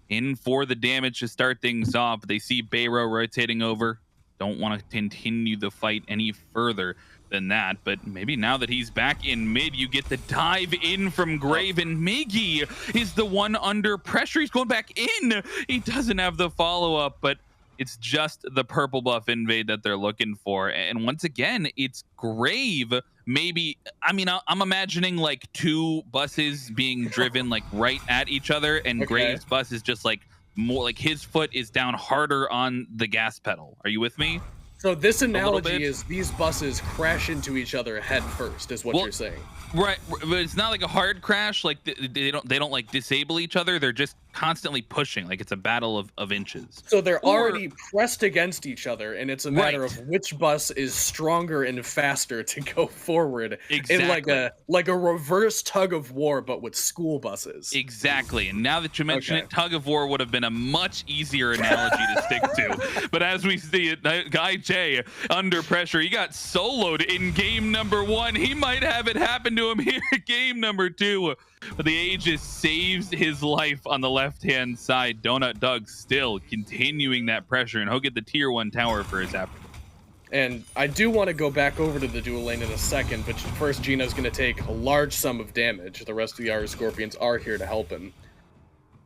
Speaker 3: in for the damage to start things off. They see Bayro rotating over. Don't want to continue the fight any further than that, but maybe now that he's back in mid, you get the dive in from Grave, and Migiiiiii is the one under pressure. He's going back in. He doesn't have the follow-up, but it's just the purple buff invade that they're looking for. And once again, it's Grave. Maybe, I mean, I'm imagining like two buses being driven like right at each other, and
Speaker 4: Okay.
Speaker 3: Grave's bus is just like more like his foot is down harder on the gas pedal. Are you with me?
Speaker 4: So this
Speaker 3: little
Speaker 4: analogy
Speaker 3: bit.
Speaker 4: is these buses crash into each other head first, is what
Speaker 3: Well,
Speaker 4: you're saying.
Speaker 3: Right, but it's not like a hard crash. Like they don't like disable each other. They're just constantly pushing. Like it's a battle of inches.
Speaker 4: So they're
Speaker 3: Or-
Speaker 4: already pressed against each other, and it's a matter
Speaker 3: Right.
Speaker 4: of which bus is stronger and faster to go forward in
Speaker 3: Exactly.
Speaker 4: like a reverse tug of war, but with school buses.
Speaker 3: Exactly. And now that you mention
Speaker 4: Okay.
Speaker 3: it, tug of war would have been a much easier analogy to stick to. But as we see it, GuyJ under pressure, he got soloed in game number 1. He might have it happen to him here in game number 2. But the Aegis saves his life on the left-hand side. DonutDoug still continuing that pressure, and he'll get the tier 1 tower for his effort.
Speaker 4: And I do want to go back over to the dual lane in a second, but first Geno's going to take a large sum of damage. The rest of the Aaru Scorpions are here to help him.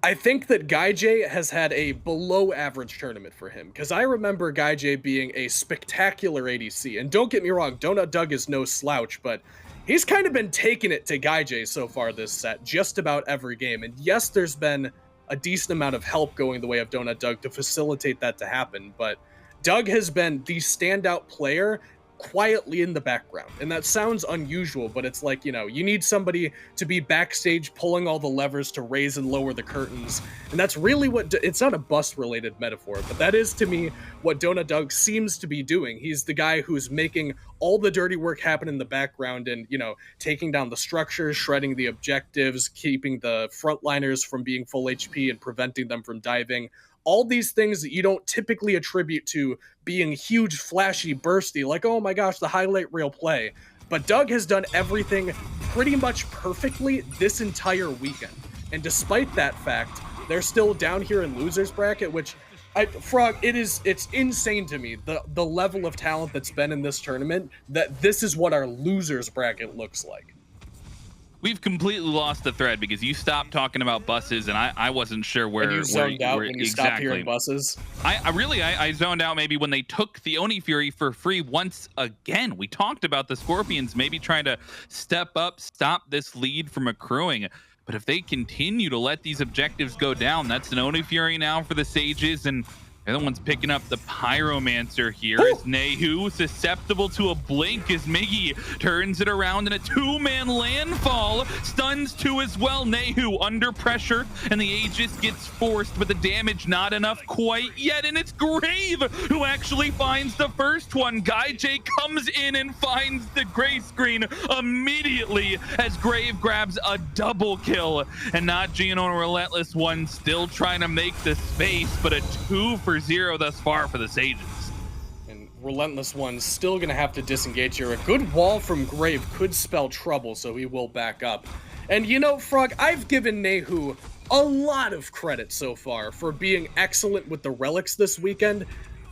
Speaker 4: I think that GuyJ has had a below-average tournament for him, because I remember GuyJ being a spectacular ADC. And don't get me wrong, DonutDoug is no slouch, but he's kind of been taking it to GuyJ so far this set, just about every game. And yes, there's been a decent amount of help going the way of DonutDoug to facilitate that to happen, but Doug has been the standout player quietly in the background. And that sounds unusual, but it's like, you know, you need somebody to be backstage pulling all the levers to raise and lower the curtains. And that's really what, it's not a bus-related metaphor, but that is to me what DonutDoug seems to be doing. He's the guy who's making all the dirty work happen in the background and, you know, taking down the structures, shredding the objectives, keeping the frontliners from being full HP and preventing them from diving. All these things that you don't typically attribute to being huge, flashy, bursty, like, oh my gosh, the highlight reel play. But Doug has done everything pretty much perfectly this entire weekend. And despite that fact, they're still down here in loser's bracket, which, Frog, it's insane to me, the level of talent that's been in this tournament, that this is what our loser's bracket looks like.
Speaker 3: We've completely lost the thread because you stopped talking about buses, and I wasn't sure where.
Speaker 4: And you zoned out when you stopped
Speaker 3: exactly.
Speaker 4: hearing buses.
Speaker 3: I zoned out maybe when they took the Oni Fury for free once again. We talked about the Scorpions maybe trying to step up, stop this lead from accruing. But if they continue to let these objectives go down, that's an Oni Fury now for the Sages, and they're the ones picking up the Pyromancer here. Is Nayhoo susceptible to a blink as Migiiiiii turns it around in a 2-man landfall. Stuns 2 as well. Nayhoo under pressure, and the Aegis gets forced, but the damage not enough quite yet, and it's Grave who actually finds the first one. GuyJ comes in and finds the gray screen immediately as Grave grabs a double kill, and NotGeno and RelentlessOne still trying to make the space, but a 2-for-0 thus far for the Sages.
Speaker 4: And RelentlessOne's still going to have to disengage here. A good wall from Grave could spell trouble, so he will back up. And you know, Frog, I've given Nayhoo a lot of credit so far for being excellent with the relics this weekend,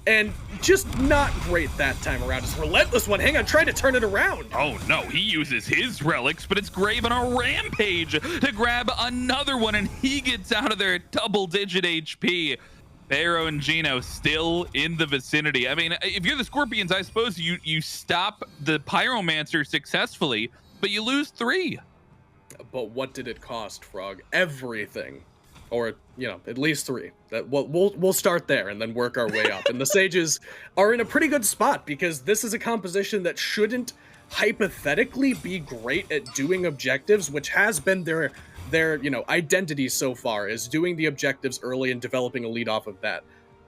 Speaker 4: and just not great that time around. It's RelentlessOne, hang on, trying to turn it around.
Speaker 3: Oh no, he uses his relics, but it's Grave on a rampage to grab another one, and he gets out of there at double-digit HP. Bayro and Geno still in the vicinity. I mean, if you're the Scorpions, I suppose you stop the Pyromancer successfully, but you lose 3.
Speaker 4: but what did it cost, Frog? Everything. Or, at least 3. We'll start there and then work our way up. And the Sages are in a pretty good spot because this is a composition that shouldn't hypothetically be great at doing objectives, which has been their identity so far, is doing the objectives early and developing a lead off of that.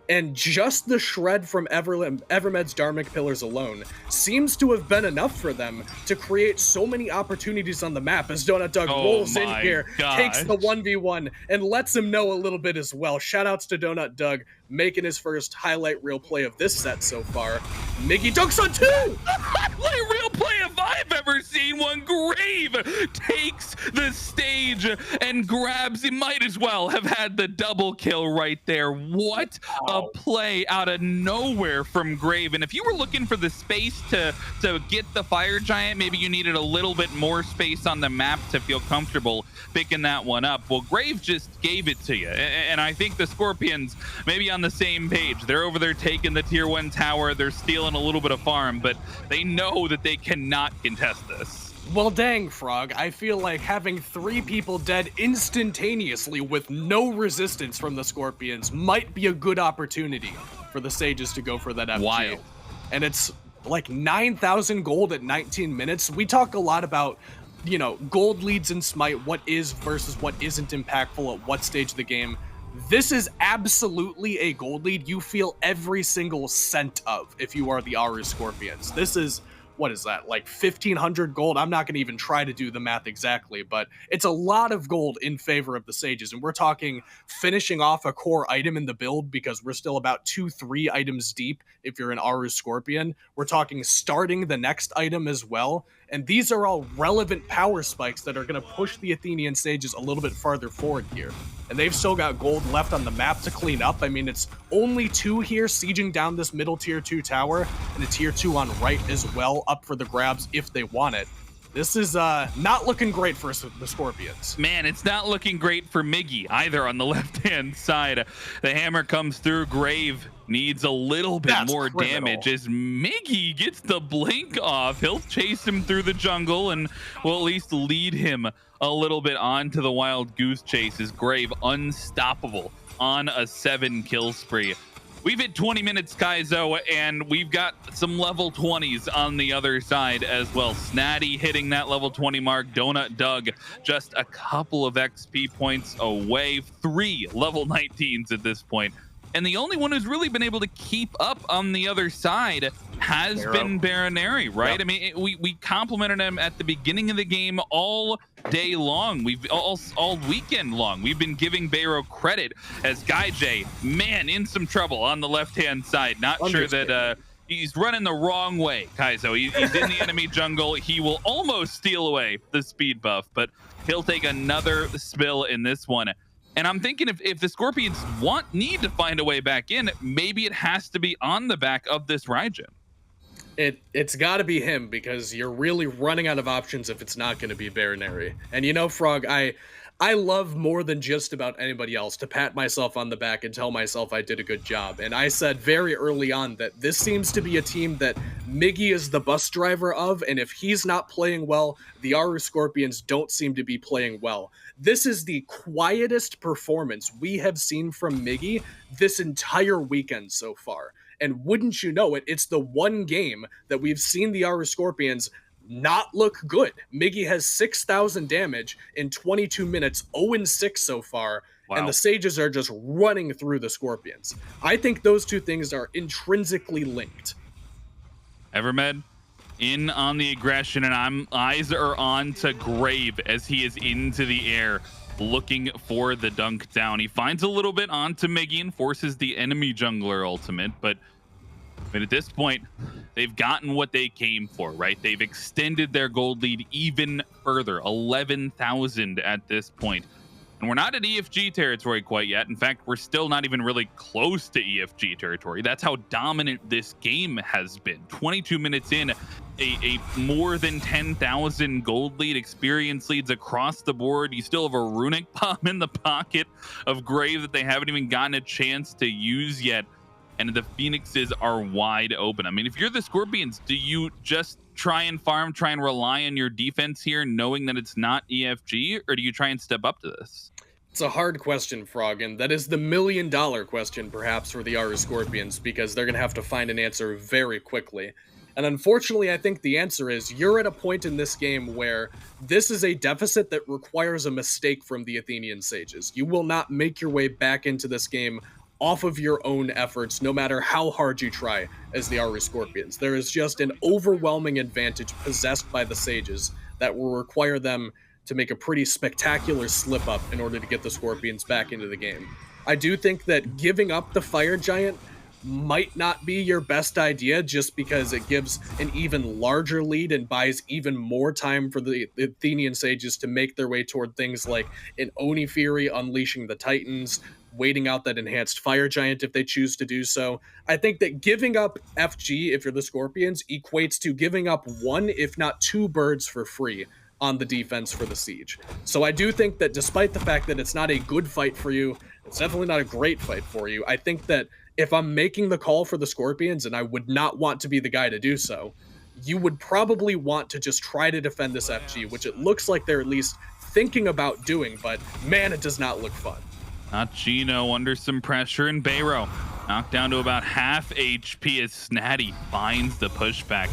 Speaker 4: And just the shred from Evermed's Dharmic Pillars alone seems to have been enough for them to create so many opportunities on the map as DonutDoug rolls in here, takes the 1v1, and lets him know a little bit as well. Shoutouts to DonutDoug, making his first highlight reel play of this set so far. Migiiiiii dunks on 2!
Speaker 3: Highlight reel play if I've ever seen one. Grave takes the stage and grabs, he might as well have had the double kill right there. What a play out of nowhere from Grave. And if you were looking for the space to get the Fire Giant, maybe you needed a little bit more space on the map to feel comfortable picking that one up. Well, Grave just gave it to you. And I think the Scorpions maybe on the same page. They're over there taking the tier 1 tower. They're stealing a little bit of farm, but they know that they cannot contest this.
Speaker 4: Well, dang, Frog, I feel like having 3 people dead instantaneously with no resistance from the Scorpions might be a good opportunity for the Sages to go for that FG.
Speaker 3: Wild.
Speaker 4: And it's like 9,000 gold at 19 minutes. We talk a lot about, gold leads in Smite, what is versus what isn't impactful at what stage of the game. This is absolutely a gold lead you feel every single cent of if you are the Aaru Scorpions. This is, what is that, like 1,500 gold? I'm not going to even try to do the math exactly, but it's a lot of gold in favor of the Sages. And we're talking finishing off a core item in the build because we're still about 2-3 items deep if you're an Aaru Scorpion. We're talking starting the next item as well. And these are all relevant power spikes that are going to push the Athenian Sages a little bit farther forward here. And they've still got gold left on the map to clean up. I mean, it's only 2 here sieging down this middle tier 2 tower, and a tier 2 on right as well, up for the grabs if they want it. This is not looking great for the Scorpions.
Speaker 3: Man, it's not looking great for Migiiiiii either on the left-hand side. The hammer comes through. Grave needs a little bit more damage as Migiiiiii gets the blink off. He'll chase him through the jungle and will at least lead him a little bit onto the wild goose chase as Grave unstoppable on a 7-kill spree. We've hit 20 minutes, GuyJ, and we've got some level 20s on the other side as well. Snaddy hitting that level 20 mark. DonutDoug just a couple of XP points away. 3 level 19s at this point. And the only one who's really been able to keep up on the other side has been Bayroneri, right? Yep. I mean, we complimented him at the beginning of the game all day long. We've all weekend long. We've been giving Bayro credit as GuyJ, man, in some trouble on the left-hand side. Not sure that he's running the wrong way, GuyJ. He's in the enemy jungle. He will almost steal away the speed buff, but he'll take another spill in this one. And I'm thinking if the Scorpions need to find a way back in, maybe it has to be on the back of this Raijin.
Speaker 4: It's got to be him because you're really running out of options if it's not going to be Bayroneri. And Frog, I love more than just about anybody else to pat myself on the back and tell myself I did a good job. And I said very early on that this seems to be a team that Migiiiiii is the bus driver of, and if he's not playing well, the Aaru Scorpions don't seem to be playing well. This is the quietest performance we have seen from Migiiiiii this entire weekend so far. And wouldn't you know it, it's the one game that we've seen the Aaru Scorpions not look good. Migiiiiii has 6,000 damage in 22 minutes, 0-6 so far, and the Sages are just running through the Scorpions. I think those two things are intrinsically linked.
Speaker 3: Evermed in on the aggression, and eyes are on to Grave as he is into the air looking for the dunk down. He finds a little bit onto Migiiiiii and forces the enemy jungler ultimate, but at this point, they've gotten what they came for, right? They've extended their gold lead even further, 11,000 at this point. And we're not at EFG territory quite yet. In fact, we're still not even really close to EFG territory. That's how dominant this game has been. 22 minutes in, a more than 10,000 gold lead, experience leads across the board. You still have a runic bomb in the pocket of Grave that they haven't even gotten a chance to use yet. And the Phoenixes are wide open. I mean, if you're the Scorpions, do you just try and farm, try and rely on your defense here, knowing that it's not EFG, or do you try and step up to this?
Speaker 4: It's a hard question, Frog, and that is the million-dollar question, perhaps, for the Aaru Scorpions, because they're going to have to find an answer very quickly. And unfortunately, I think the answer is you're at a point in this game where this is a deficit that requires a mistake from the Athenian Sages. You will not make your way back into this game off of your own efforts, no matter how hard you try, as the Aaru Scorpions. There is just an overwhelming advantage possessed by the Sages that will require them to make a pretty spectacular slip-up in order to get the Scorpions back into the game. I do think that giving up the Fire Giant might not be your best idea, just because it gives an even larger lead and buys even more time for the Athenian Sages to make their way toward things like an Oni Fury, unleashing the Titans, waiting out that enhanced Fire Giant if they choose to do so. I think that giving up FG, if you're the Scorpions, equates to giving up one, if not two birds for free on the defense for the Siege. So I do think that despite the fact that it's not a good fight for you, it's definitely not a great fight for you, I think that if I'm making the call for the Scorpions, and I would not want to be the guy to do so, you would probably want to just try to defend this FG, which it looks like they're at least thinking about doing, but man, it does not look fun.
Speaker 3: NotGeno under some pressure, and Bayro knocked down to about half HP as Snaddy finds the pushback.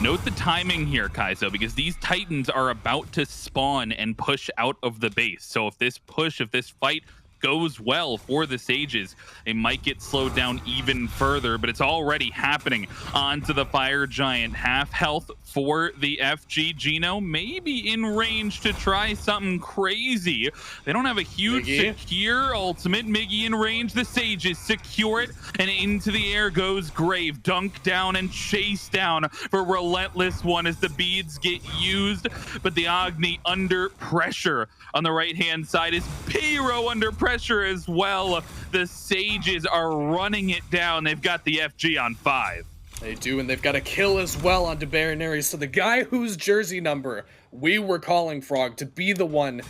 Speaker 3: Note the timing here, Kaizo, because these Titans are about to spawn and push out of the base. So if this fight goes well for the Sages, they might get slowed down even further, but it's already happening. Onto the Fire Giant, half health for the FG. Geno maybe in range to try something crazy. They don't have a huge secure ultimate. Migiiiiii in range. The Sages secure it, and into the air goes Grave. Dunk down and chase down for RelentlessOne as the beads get used, but the Agni under pressure. On the right-hand side is Pyro under pressure as well. The Sages are running it down. They've got the FG on 5.
Speaker 4: They do, and they've got a kill as well onto Bayroneri. So the guy whose jersey number we were calling, Frog, to be the one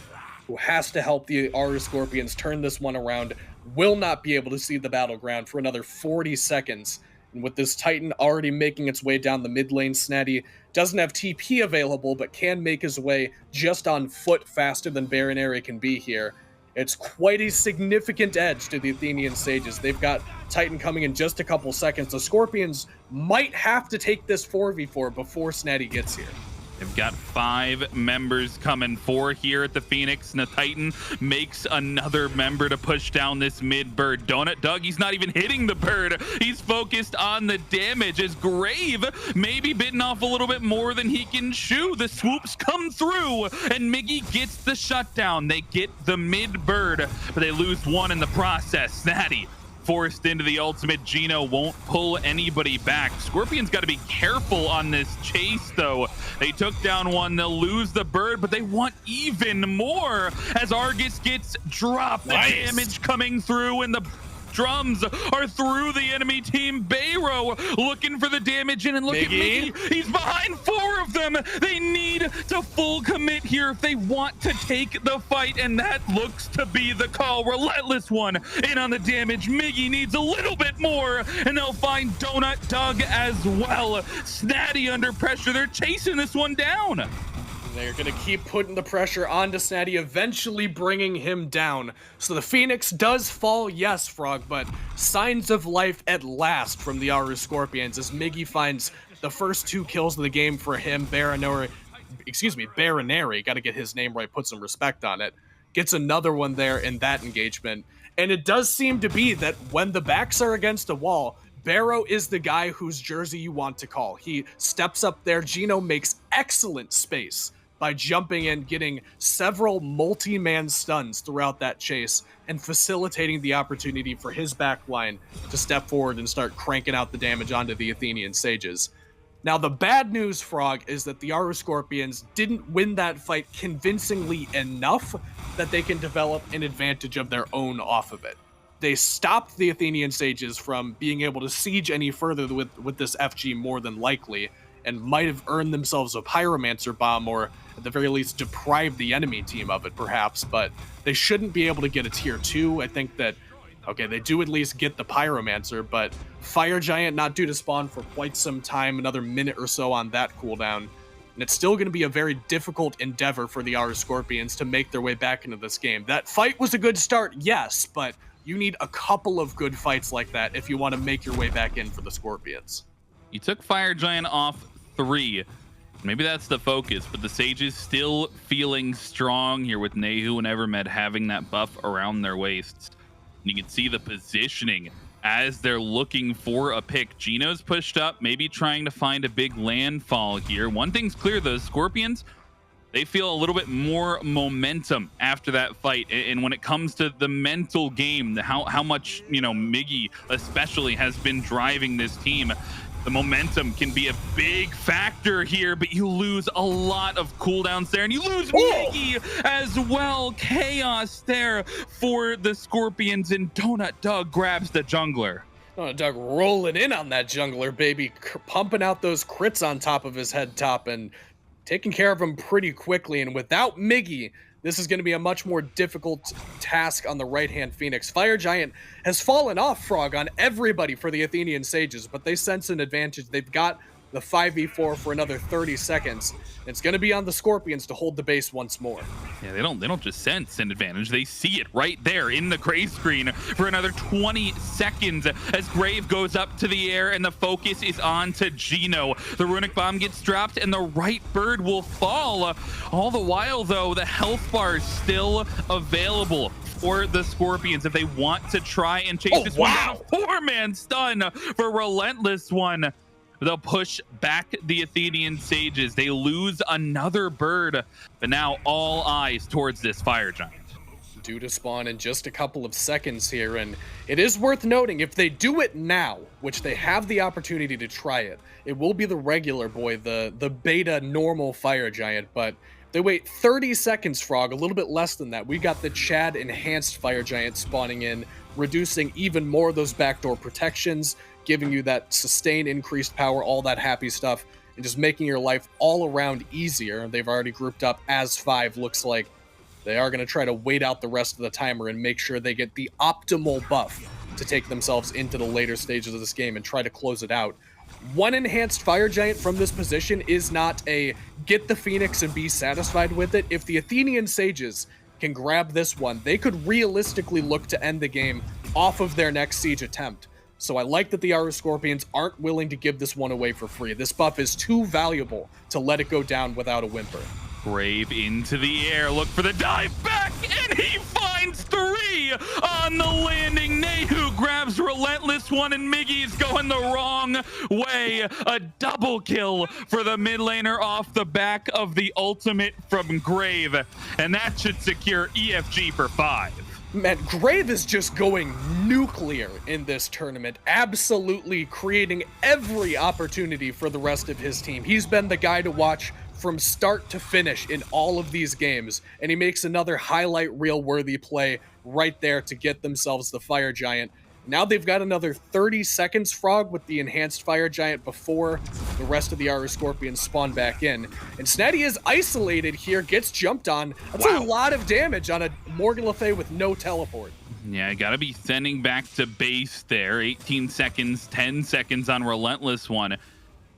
Speaker 4: who has to help the Aaru Scorpions turn this one around will not be able to see the battleground for another 40 seconds. And with this Titan already making its way down the mid lane, Snaddy doesn't have TP available, but can make his way just on foot faster than Bayroneri can be here. It's quite a significant edge to the Athenian Sages. They've got Titan coming in just a couple seconds. The Scorpions might have to take this 4v4 before Snaddy gets here.
Speaker 3: They've got 5 members coming, 4 here at the Phoenix, and the Titan makes another member to push down this mid bird. DonutDoug, he's not even hitting the bird. He's focused on the damage as Grave maybe bitten off a little bit more than he can chew. The swoops come through, and Migiiiiii gets the shutdown. They get the mid bird, but they lose one in the process. Snaddy forced into the ultimate. Geno won't pull anybody back. Scorpions got to be careful on this chase, though. They took down one. They'll lose the bird, but they want even more as Argus gets dropped. The damage coming through, and the drums are through the enemy team. Bayro looking for the damage in, and look at Migiiiiii. He's behind 4 of them. They need to full commit here if they want to take the fight, and that looks to be the call. RelentlessOne in on the damage. Migiiiiii needs a little bit more, and they'll find DonutDoug as well. Snaddy under pressure. They're chasing this one down.
Speaker 4: They're going to keep putting the pressure onto Snaddy, eventually bringing him down. So the Phoenix does fall, yes, Frog, but signs of life at last from the Aaru Scorpions as Migiiiiii finds the first 2 kills of the game for him. Bayroneri, got to get his name right, put some respect on it. Gets another one there in that engagement. And it does seem to be that when the backs are against a wall, Bayro is the guy whose jersey you want to call. He steps up there. Geno makes excellent space by jumping in, getting several multi-man stuns throughout that chase, and facilitating the opportunity for his backline to step forward and start cranking out the damage onto the Athenian Sages. Now, the bad news, Frog, is that the Aaru Scorpions didn't win that fight convincingly enough that they can develop an advantage of their own off of it. They stopped the Athenian Sages from being able to siege any further with this FG more than likely, and might have earned themselves a Pyromancer bomb, or at the very least deprive the enemy team of it, perhaps, but they shouldn't be able to get a tier 2. I think that Okay, they do at least get the Pyromancer, but Fire Giant not due to spawn for quite some time, another minute or so on that cooldown. And it's still going to be a very difficult endeavor for the Aaru Scorpions to make their way back into this game. That fight was a good start, yes, but you need a couple of good fights like that if you want to make your way back in for the Scorpions.
Speaker 3: You took Fire Giant off 3. Maybe that's the focus, but the Sages still feeling strong here with Nayhoo and Evermed having that buff around their waists. And you can see the positioning as they're looking for a pick. Geno's pushed up, maybe trying to find a big landfall here. One thing's clear, though, Scorpions, they feel a little bit more momentum after that fight. And when it comes to the mental game, how much, Migiiiiii especially has been driving this team, the momentum can be a big factor here, but you lose a lot of cooldowns there, and you lose Migiiiiii as well. Chaos there for the Scorpions, and DonutDoug grabs the jungler.
Speaker 4: DonutDoug rolling in on that jungler, baby, pumping out those crits on top of his head top and taking care of him pretty quickly. And without Migiiiiii, this is going to be a much more difficult task on the right-hand Phoenix. Fire Giant has fallen off, Frog, on everybody for the Athenian Sages, but they sense an advantage. They've got the 5v4 for another 30 seconds. It's going to be on the Scorpions to hold the base once more.
Speaker 3: Yeah, they don't just sense an advantage. They see it right there in the gray screen for another 20 seconds as Grave goes up to the air and the focus is on to Geno. The runic bomb gets dropped and the right bird will fall. All the while, though, the health bar is still available for the Scorpions if they want to try and chase this one down. 4-man stun for RelentlessOne. They'll push back the Athenian Sages. They lose another bird, but now all eyes towards this Fire Giant.
Speaker 4: Due to spawn in just a couple of seconds here, and it is worth noting, if they do it now, which they have the opportunity to try it, it will be the regular boy, the beta normal Fire Giant, but they wait 30 seconds, Frog, a little bit less than that. We got the Chad enhanced Fire Giant spawning in, reducing even more of those backdoor protections, giving you that sustained increased power, all that happy stuff, and just making your life all around easier. They've already grouped up as 5. Looks like they are going to try to wait out the rest of the timer and make sure they get the optimal buff to take themselves into the later stages of this game and try to close it out. One enhanced Fire Giant from this position is not a get the Phoenix and be satisfied with it. If the Athenian Sages can grab this one, they could realistically look to end the game off of their next siege attempt. So I like that the Aaru Scorpions aren't willing to give this one away for free. This buff is too valuable to let it go down without a whimper.
Speaker 3: Grave into the air, look for the dive back, and he finds 3 on the landing. Nayhoo grabs RelentlessOne, and Migiiiii's going the wrong way. A double kill for the mid laner off the back of the ultimate from Grave, and that should secure EFG for 5.
Speaker 4: Man, Grave is just going nuclear in this tournament, absolutely creating every opportunity for the rest of his team. He's been the guy to watch from start to finish in all of these games, and he makes another highlight reel worthy play right there to get themselves the Fire Giant. Now they've got another 30 seconds, Frog, with the enhanced Fire Giant before the rest of the Aaru Scorpions spawn back in. And Snaddy is isolated here, gets jumped on. That's a lot of damage on a Morgan Le Fay with no teleport.
Speaker 3: Yeah, I gotta be sending back to base there. 18 seconds, 10 seconds on RelentlessOne.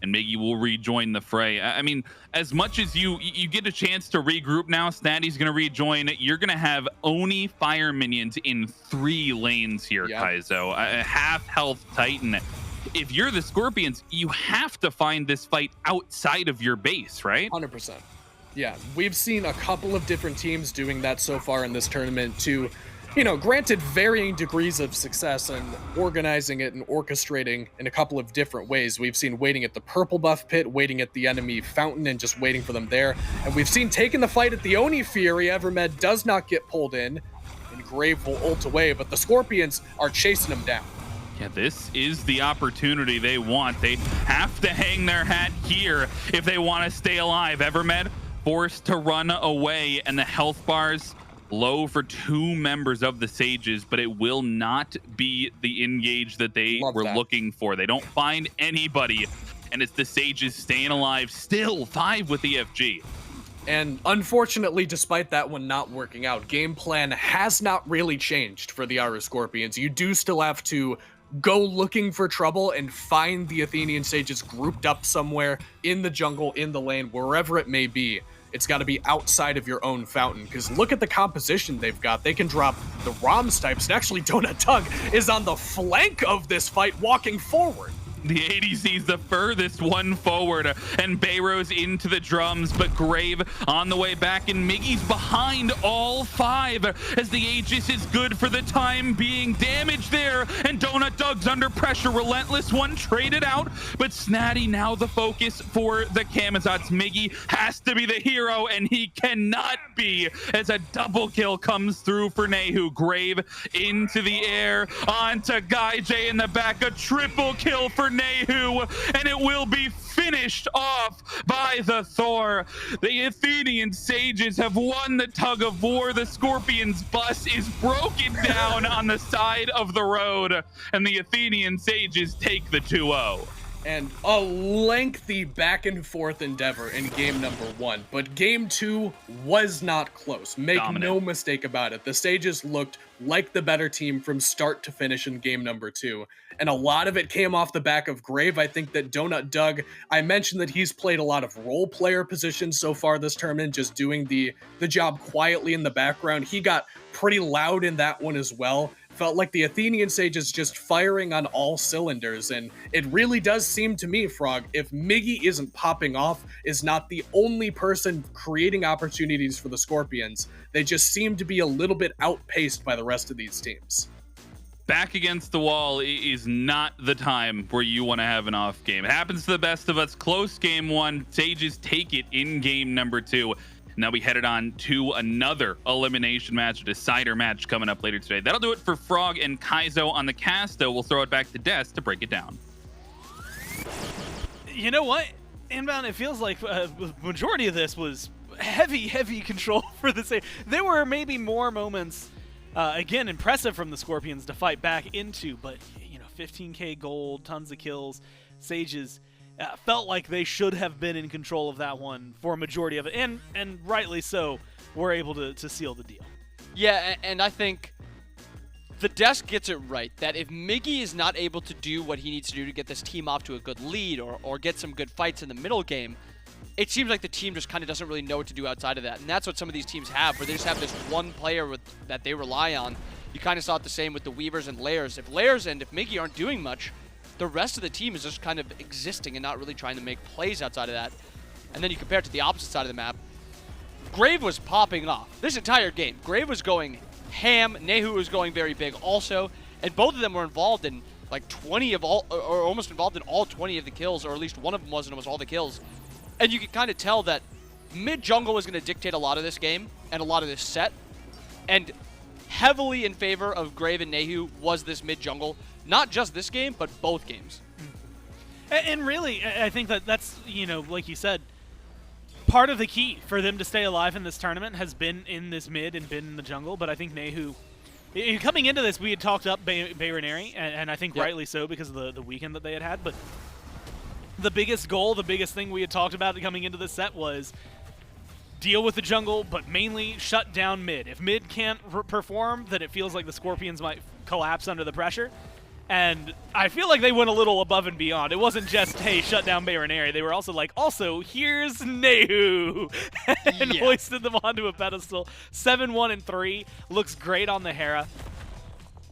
Speaker 3: And Migiiiiii will rejoin the fray. I mean, as much as you get a chance to regroup now, Snaddy's going to rejoin. You're going to have Oni fire minions in 3 lanes here, Kaizo. A half-health Titan. If you're the Scorpions, you have to find this fight outside of your base, right?
Speaker 4: 100%. Yeah, we've seen a couple of different teams doing that so far in this tournament to, granted varying degrees of success and organizing it and orchestrating in a couple of different ways. We've seen waiting at the purple buff pit, waiting at the enemy fountain, and just waiting for them there. And we've seen taking the fight at the Oni Fury. Evermed does not get pulled in, and Grave will ult away, but the Scorpions are chasing him down.
Speaker 3: Yeah, this is the opportunity they want. They have to hang their hat here if they want to stay alive. Evermed forced to run away, and the health bars low for 2 members of the Sages, but it will not be the engage that they were looking for. They don't find anybody, and it's the Sages staying alive still. 5 with EFG.
Speaker 4: And unfortunately, despite that one not working out, game plan has not really changed for the Aaru Scorpions. You do still have to go looking for trouble and find the Athenian Sages grouped up somewhere in the jungle, in the lane, wherever it may be. It's got to be outside of your own fountain, because look at the composition they've got. They can drop the Roms types, and actually DonutDoug is on the flank of this fight, walking forward.
Speaker 3: The ADC's the furthest one forward, and Bayro's into the drums, but Grave on the way back, and Migiiii's behind all 5 as the Aegis is good for the time being. Damage there, and DonutDoug's under pressure. RelentlessOne traded out, but Snaddy now the focus for the Camazotz. Migiiiii has to be the hero, and he cannot be, as a double kill comes through for Nayhoo. Grave into the air, onto GuyJ in the back, a triple kill for Nayhoo, and it will be finished off by the Thor. The Athenian Sages have won the tug of war. The Scorpions bus is broken down on the side of the road, and the Athenian Sages take the 2-0.
Speaker 4: And a lengthy back and forth endeavor in game number 1, but game 2 was not close. Make no mistake about it. The Sages looked like the better team from start to finish in game number 2. And a lot of it came off the back of Grave. I think that DonutDoug, I mentioned that he's played a lot of role player positions so far this tournament, just doing the job quietly in the background. He got pretty loud in that one as well. Felt like the Athenian Sages just firing on all cylinders, and it really does seem to me, Frog, if Migiiiiii isn't popping off, is not the only person creating opportunities for the Scorpions, they just seem to be a little bit outpaced by the rest of these teams.
Speaker 3: Back against the wall is not the time where you want to have an off game. It happens to the best of us. Close game 1. Sages take it in game number 2. Now we headed on to another elimination match, a decider match coming up later today. That'll do it for Frog and Kaizo on the cast, though. We'll throw it back to Des to break it down.
Speaker 1: You know what? Inbound, it feels like the majority of this was heavy control for the Sages. There were maybe more moments, again, impressive from the Scorpions to fight back into, but, you know, 15k gold, tons of kills, Sages felt like they should have been in control of that one for a majority of it, and rightly so, were able to seal the deal.
Speaker 2: Yeah, and I think the desk gets it right, that if Migiiiiii is not able to do what he needs to do to get this team off to a good lead or get some good fights in the middle game, it seems like the team just kind of doesn't really know what to do outside of that. And that's what some of these teams have, where they just have this one player that they rely on. You kind of saw it the same with the Weavers and Layers. If Layers and if Migiiiiii aren't doing much, the rest of the team is just kind of existing and not really trying to make plays outside of that. And then you compare it to the opposite side of the map. Grave was popping off this entire game. Grave was going ham. Nayhoo was going very big also. And both of them were involved in like 20 of all, or almost involved in all 20 of the kills, or at least one of them was, and it was all the kills. And you can kind of tell that mid-jungle was going to dictate a lot of this game and a lot of this set. And heavily in favor of Grave and Nayhoo was this mid-jungle. Not just this game, but both games.
Speaker 1: And really, I think that's, you know, like you said, part of the key for them to stay alive in this tournament has been in this mid and been in the jungle. But I think Nayhoo, coming into this, we had talked up Bayroneri, and I think rightly so because of the weekend that they had. But the biggest goal, the biggest thing we had talked about coming into this set was deal with the jungle, but mainly shut down mid. If mid can't perform, then it feels like the Scorpions might collapse under the pressure. And I feel like they went a little above and beyond. It wasn't just, hey, shut down Bayroneri. They were also like, also, here's Nayhoo. And hoisted them onto a pedestal. 7-1-3. Looks great on the Hera.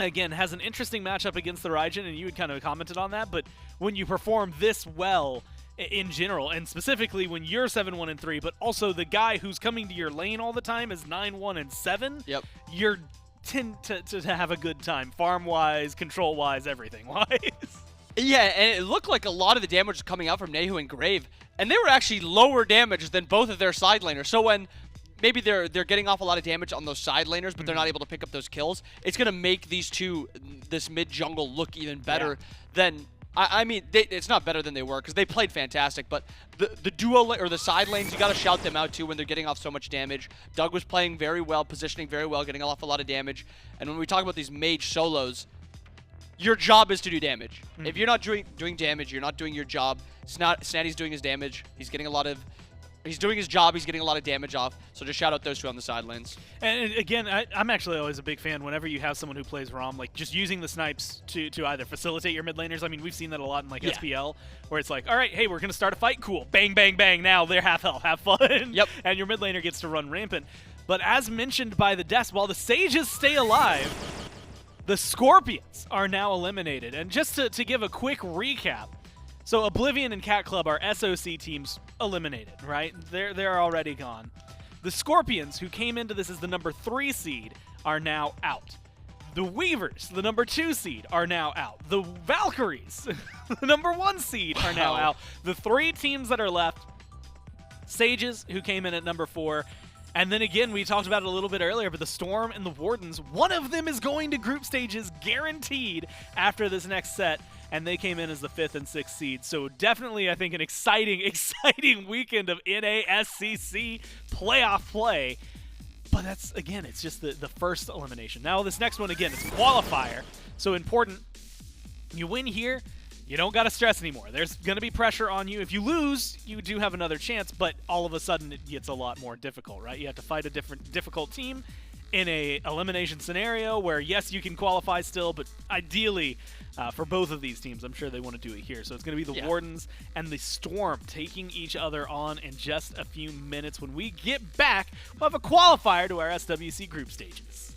Speaker 1: Again, has an interesting matchup against the Raijin, and you had kind of commented on that. But when you perform this well in general, and specifically when you're 7-1-3, but also the guy who's coming to your lane all the time is 9-1-7, you're tend to have a good time, farm-wise, control-wise, everything-wise.
Speaker 2: Yeah, and it looked like a lot of the damage was coming out from Nayhoo and Grave, and they were actually lower damage than both of their side laners. So when maybe they're getting off a lot of damage on those side laners, but they're not able to pick up those kills, it's going to make these two, this mid-jungle, look even better than... I mean, it's not better than they were because they played fantastic, but the duo or the side lanes, you got to shout them out too when they're getting off so much damage. Doug was playing very well, positioning very well, getting off a lot of damage. And when we talk about these mage solos, your job is to do damage. If you're not doing damage, you're not doing your job. Snaddy's doing his damage. He's getting a lot of He's doing his job. He's getting a lot of damage off. So just shout out those two on the side lanes.
Speaker 1: And again, I'm actually always a big fan whenever you have someone who plays ROM, like just using the snipes to either facilitate your mid laners. I mean, we've seen that a lot in like SPL, where it's like, all right, hey, we're going to start a fight. Cool. Bang, bang, bang. Now they're half health. Have fun.
Speaker 2: Yep.
Speaker 1: And your mid laner gets to run rampant. But as mentioned by the Desk, while the Sages stay alive, the Scorpions are now eliminated. And just to give a quick recap, so Oblivion and Cat Club are SOC teams eliminated, right? They're already gone. The Scorpions, who came into this as the number 3 seed, are now out. The Weavers, the number 2 seed, are now out. The Valkyries, the number 1 seed, are now out. The 3 teams that are left, Sages, who came in at number 4, and then again, we talked about it a little bit earlier, but the Storm and the Wardens, one of them is going to group stages guaranteed after this next set, and they came in as the 5th and 6th seed. So definitely, I think, an exciting weekend of NASCC playoff play. But that's, again, it's just the first elimination. Now this next one, again, it's qualifier. So important, you win here, you don't got to stress anymore. There's going to be pressure on you. If you lose, you do have another chance, but all of a sudden it gets a lot more difficult, right? You have to fight a difficult team in a elimination scenario where, yes, you can qualify still, but ideally for both of these teams, I'm sure they want to do it here. So it's going to be the Wardens and the Storm taking each other on in just a few minutes. When we get back, we'll have a qualifier to our SWC group stages.